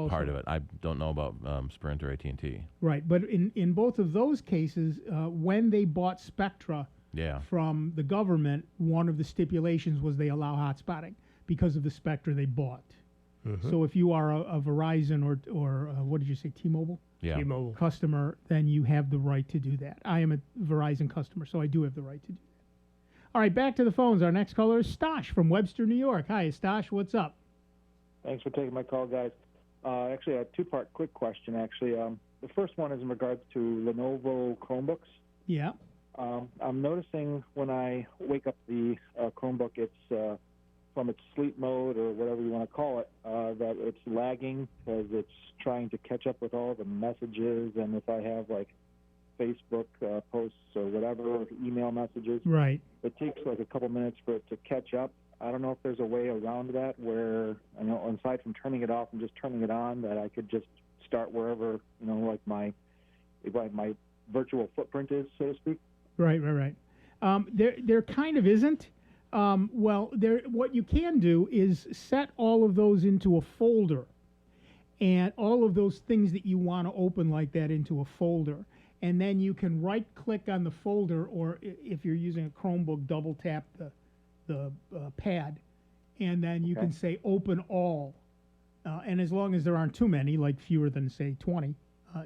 part of it. I don't know about Sprint or AT&T. Right, but in both of those cases, when they bought Spectra from the government, one of the stipulations was they allow hotspotting because of the Spectra they bought. So if you are a Verizon or what did you say, T-Mobile? Yeah. T-Mobile customer, then you have the right to do that. I am a Verizon customer, so I do have the right to do that. All right, back to the phones. Our next caller is Stosh from Webster, New York. Hi, Stosh. What's up? Thanks for taking my call, guys. Actually, a two-part quick question, actually. The first one is in regards to Lenovo Chromebooks. Yeah. I'm noticing when I wake up the Chromebook, it's from its sleep mode or whatever you want to call it, that it's lagging because it's trying to catch up with all the messages, and if I have, like, Facebook posts or whatever, or email messages, it takes like a couple minutes for it to catch up. I don't know if there's a way around that where, aside from turning it off and just turning it on, that I could just start wherever, like my virtual footprint is, so to speak. Right. There kind of isn't. What you can do is set all of those into a folder, and all of those things that you want to open like that into a folder. And then you can right-click on the folder, or if you're using a Chromebook, double-tap the pad, and then you can say open all, and as long as there aren't too many, like fewer than say 20,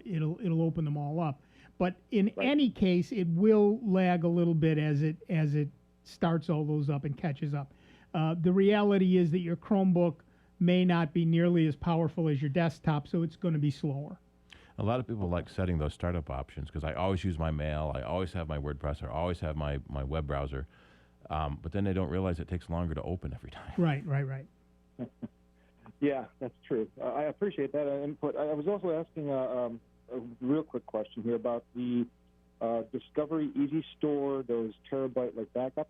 it'll open them all up. But in any case, it will lag a little bit as it starts all those up and catches up. The reality is that your Chromebook may not be nearly as powerful as your desktop, so it's going to be slower. A lot of people like setting those startup options because I always use my mail, I always have my WordPress, I always have my web browser. But then they don't realize it takes longer to open every time. Right. Yeah, that's true. I appreciate that input. I was also asking a real quick question here about the Discovery Easy Store, those terabyte backups.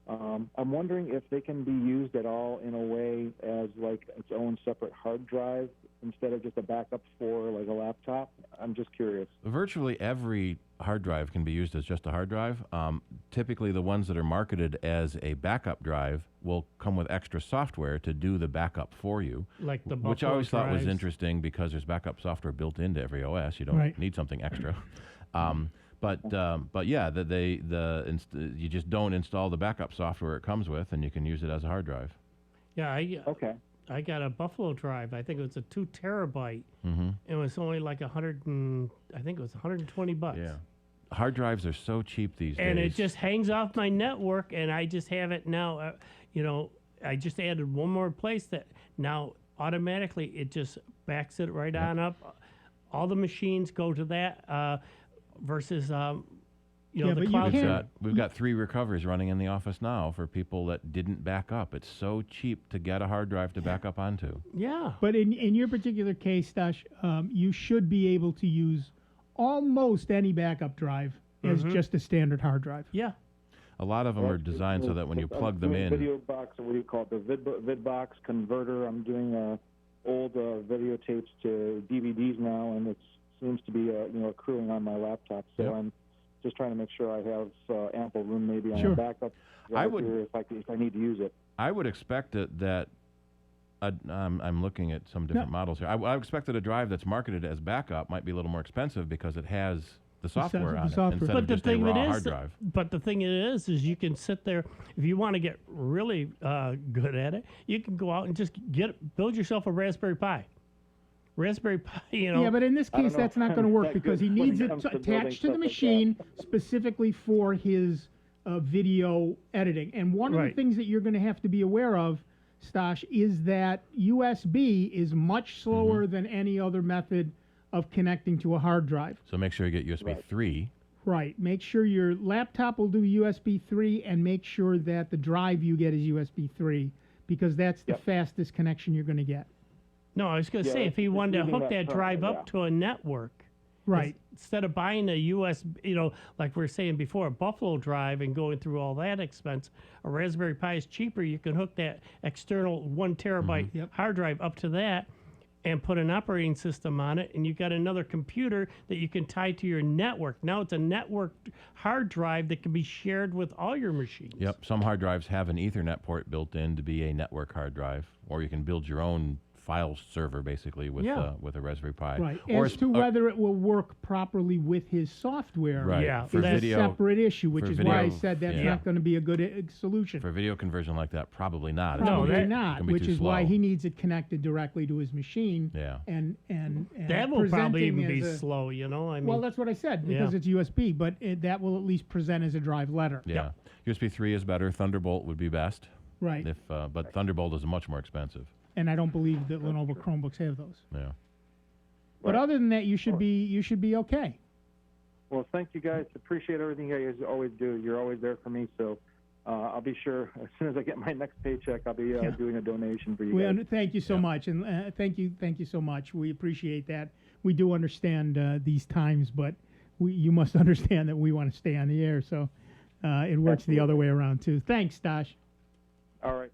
I'm wondering if they can be used at all in a way as like its own separate hard drive instead of just a backup for like a laptop. I'm just curious. Virtually every hard drive can be used as just a hard drive. Typically, the ones that are marketed as a backup drive will come with extra software to do the backup for you. Like the which I Buffalo always thought was drives. interesting because there's backup software built into every OS. You don't Right. need something extra. But yeah, you just don't install the backup software it comes with, and you can use it as a hard drive. Yeah, I got a Buffalo drive. I think it was a 2 terabyte. Mm-hmm. It was only like I think it was $120. Yeah, hard drives are so cheap these And days. it just hangs off my network, and I just have it now. I just added one more place that now automatically it just backs it right on up. All the machines go to that versus the cloud. We've got 3 recoveries running in the office now for people that didn't back up. It's so cheap to get a hard drive to back up onto. Yeah. But in your particular case, Stash, you should be able to use almost any backup drive as just a standard hard drive. Yeah. A lot of them are designed so that when you plug them in. Video box, or what do you call it? The VidBox converter. I'm doing old videotapes to DVDs now, and it seems to be accruing on my laptop. So I'm just trying to make sure I have ample room, maybe on a backup drive here if I need to use it. I would expect that I'm looking at some different models here. I expect that a drive that's marketed as backup might be a little more expensive because it has the software on it instead of just a raw hard drive. But the thing is you can sit there if you want to get really good at it. You can go out and just build yourself a Raspberry Pi. Raspberry Pi, Yeah, but in this case, that's not going to work because he needs it attached to the machine specifically for his video editing. And one of the things that you're going to have to be aware of, Stash, is that USB is much slower than any other method of connecting to a hard drive. So make sure you get USB 3. Right. Make sure your laptop will do USB 3 and make sure that the drive you get is USB 3 because that's the fastest connection you're going to get. No, I was going to say, if he wanted to hook that drive up to a network, right? Instead of buying a USB, like we were saying before, a Buffalo drive and going through all that expense, a Raspberry Pi is cheaper. You can hook that external 1 terabyte hard drive up to that and put an operating system on it, and you've got another computer that you can tie to your network. Now it's a network hard drive that can be shared with all your machines. Yep. Some hard drives have an Ethernet port built in to be a network hard drive, or you can build your own file server basically with a Raspberry Pi. Right. As to whether it will work properly with his software, right. is a separate issue, which is why I said that's not going to be a good solution. For video conversion like that, probably not. Probably not, which is slow. why he needs it connected directly to his machine. Yeah. And that will probably even be slow, I mean, well, that's what I said, because it's USB, but that will at least present as a drive letter. Yeah. USB 3 is better. Thunderbolt would be best. Right. But Thunderbolt is much more expensive. And I don't believe that Lenovo Chromebooks have those. Yeah. But other than that, you should be okay. Well, thank you guys. Appreciate everything you guys always do. You're always there for me. So I'll be sure as soon as I get my next paycheck, I'll be doing a donation for you guys. Thank you so much, and thank you so much. We appreciate that. We do understand these times, but you must understand that we want to stay on the air. So it works the other way around too. Thanks, Dosh. All right.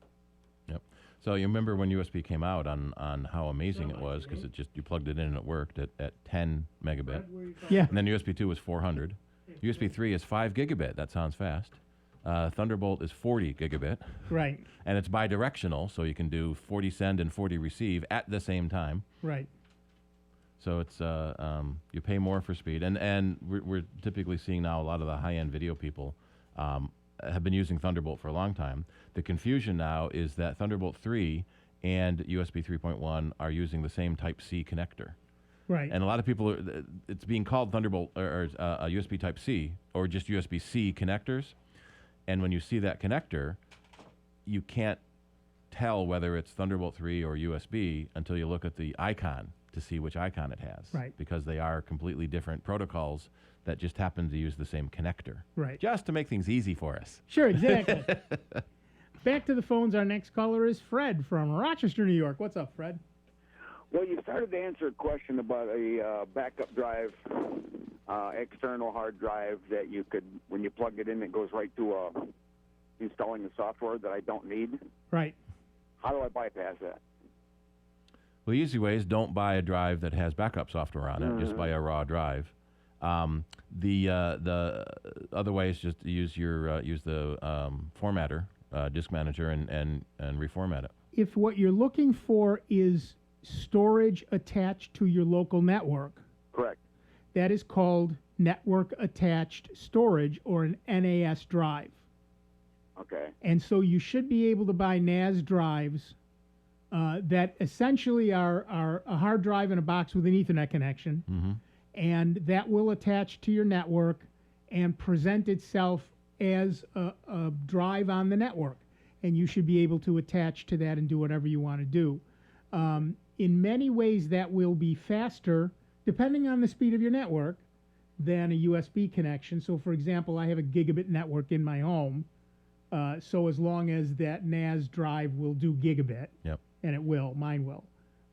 So you remember when USB came out on how amazing it was, because you plugged it in and it worked at 10 megabit. Yeah. And then USB 2 was 400. USB 3 is 5 gigabit. That sounds fast. Thunderbolt is 40 gigabit. Right. And it's bidirectional, so you can do 40 send and 40 receive at the same time. Right. So it's you pay more for speed, and we're typically seeing now a lot of the high-end video people have been using Thunderbolt for a long time. The confusion now is that Thunderbolt 3 and USB 3.1 are using the same Type-C connector. Right. And a lot of people it's being called Thunderbolt or USB Type-C or just USB-C connectors. And when you see that connector, you can't tell whether it's Thunderbolt 3 or USB until you look at the icon to see which icon it has. Right. Because they are completely different protocols that just happen to use the same connector. Right. Just to make things easy for us. Sure, exactly. Back to the phones. Our next caller is Fred from Rochester, New York. What's up, Fred? Well, you started to answer a question about a backup drive, external hard drive that you could, when you plug it in, it goes right to installing the software that I don't need. Right. How do I bypass that? Well, the easy way is don't buy a drive that has backup software on it. Just buy a raw drive. The other way is just to use the formatter, disk manager, and reformat it. If what you're looking for is storage attached to your local network, correct, that is called network attached storage, or an NAS drive. Okay. And so you should be able to buy NAS drives that essentially are a hard drive in a box with an Ethernet connection, and that will attach to your network and present itself as a drive on the network. And you should be able to attach to that and do whatever you want to do. In many ways, that will be faster, depending on the speed of your network, than a USB connection. So, for example, I have a gigabit network in my home. So as long as that NAS drive will do gigabit, and it will, mine will,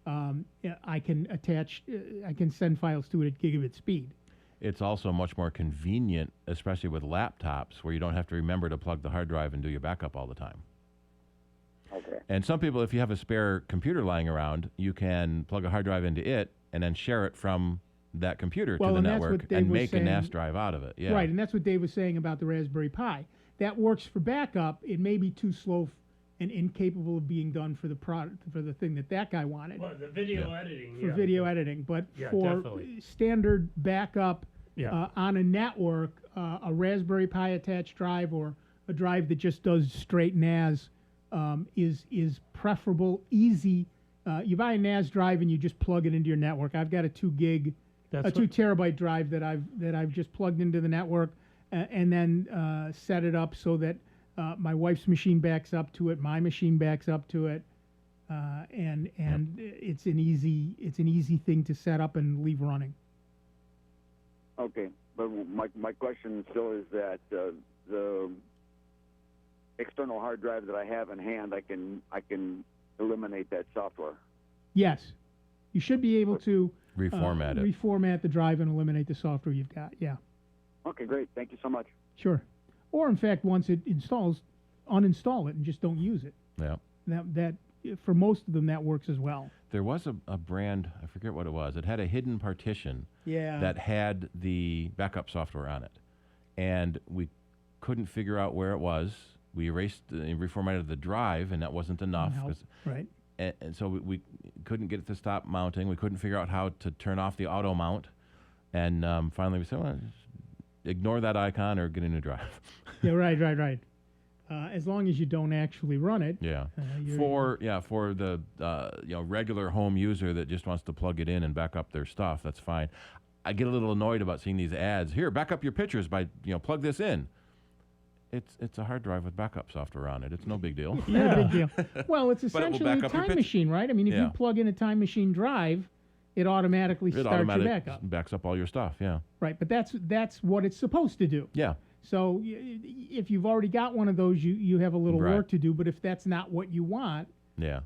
I can I can send files to it at gigabit speed. It's also much more convenient, especially with laptops, where you don't have to remember to plug the hard drive and do your backup all the time. Okay. And some people, if you have a spare computer lying around, you can plug a hard drive into it and then share it from that computer to the network and make a NAS drive out of it. Yeah. Right, and that's what Dave was saying about the Raspberry Pi. That works for backup. It may be too slow and incapable of being done for the product, for the thing that guy wanted. Well, the video editing. For video editing, but Yeah, for definitely. Standard backup on a network, a Raspberry Pi attached drive or a drive that just does straight NAS is preferable. Easy. You buy a NAS drive and you just plug it into your network. I've got a 2 terabyte drive that I've just plugged into the network and then set it up so that my wife's machine backs up to it, my machine backs up to it, and it's an easy thing to set up and leave running. Okay, but my question still is that the external hard drive that I have in hand, I can eliminate that software. Yes, you should be able to reformat it. Reformat the drive and eliminate the software you've got. Yeah. Okay, great. Thank you so much. Sure. Or in fact, once it installs, uninstall it and just don't use it. Yeah. That for most of them that works as well. There was a brand, I forget what it was. It had a hidden partition that had the backup software on it, and we couldn't figure out where it was. We erased and reformatted the drive, and that wasn't enough. Right. And so we couldn't get it to stop mounting. We couldn't figure out how to turn off the auto mount, and finally we said, well, ignore that icon or get a new drive. Yeah, right. As long as you don't actually run it. Yeah. For the regular home user that just wants to plug it in and back up their stuff, that's fine. I get a little annoyed about seeing these ads. Here, back up your pictures by plug this in. It's a hard drive with backup software on it. It's no big deal. No big deal. Well, it's But it will essentially back a up your time machine, right? I mean, if you plug in a time machine drive, it automatically starts your backup. Backs up all your stuff. Yeah. Right, but that's what it's supposed to do. Yeah. So if you've already got one of those, you have a little work to do. But if that's not what you want,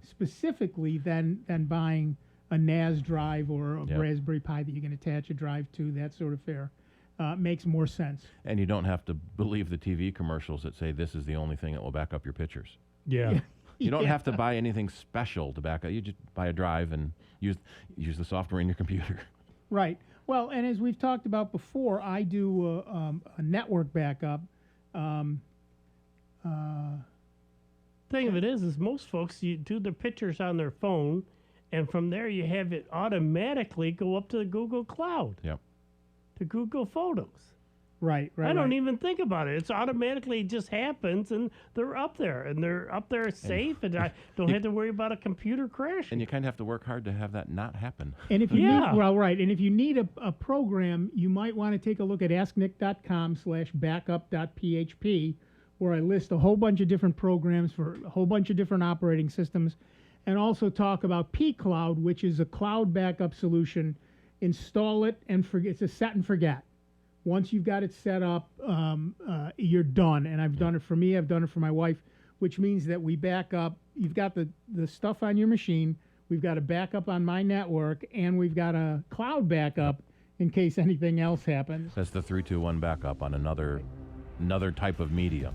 specifically, then buying a NAS drive or a Raspberry Pi that you can attach a drive to, that sort of fare, makes more sense. And you don't have to believe the TV commercials that say this is the only thing that will back up your pictures. Yeah. You don't have to buy anything special to back up. You just buy a drive and use the software in your computer. Right. Well, and as we've talked about before, I do a network backup. Thing of it is most folks, you do their pictures on their phone, and from there you have it automatically go up to the Google Cloud. Yep. To Google Photos. Right. I don't even think about it. It's automatically just happens, and they're up there, and they're up there safe, and I don't have to worry about a computer crash. And you kind of have to work hard to have that not happen. And if you need, and if you need a program, you might want to take a look at asknick.com/backup.php, where I list a whole bunch of different programs for a whole bunch of different operating systems, and also talk about pCloud, which is a cloud backup solution. Install it and forget. It's a set and forget. Once you've got it set up, you're done. And I've done it for me. I've done it for my wife, which means that we back up. You've got the stuff on your machine. We've got a backup on my network, and we've got a cloud backup in case anything else happens. That's the 3-2-1 backup on another type of media.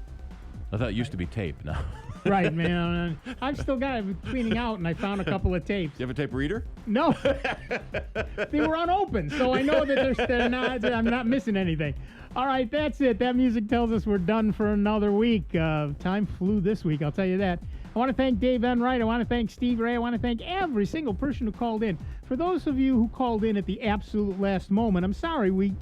I thought it used to be tape. No. Right, man. I've still got it cleaning out, and I found a couple of tapes. You have a tape reader? No. They were unopened, so I know that they're not. I'm not missing anything. All right, that's it. That music tells us we're done for another week. Time flew this week, I'll tell you that. I want to thank Dave Enright. I want to thank Steve Ray. I want to thank every single person who called in. For those of you who called in at the absolute last moment, I'm sorry, we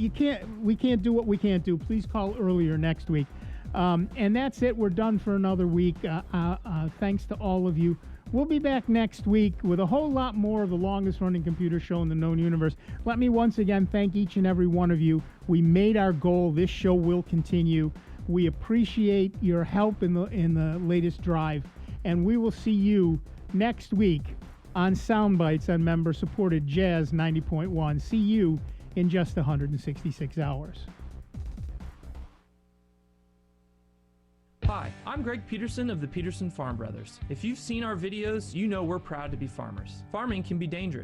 can't do what we can't do. Please call earlier next week. And that's it. We're done for another week. Thanks to all of you. We'll be back next week with a whole lot more of the longest running computer show in the known universe. Let me once again thank each and every one of you. We made our goal. This show will continue. We appreciate your help in the latest drive. And we will see you next week on Soundbites on member-supported Jazz 90.1. See you in just 166 hours. Hi, I'm Greg Peterson of the Peterson Farm Brothers. If you've seen our videos, you know we're proud to be farmers. Farming can be dangerous.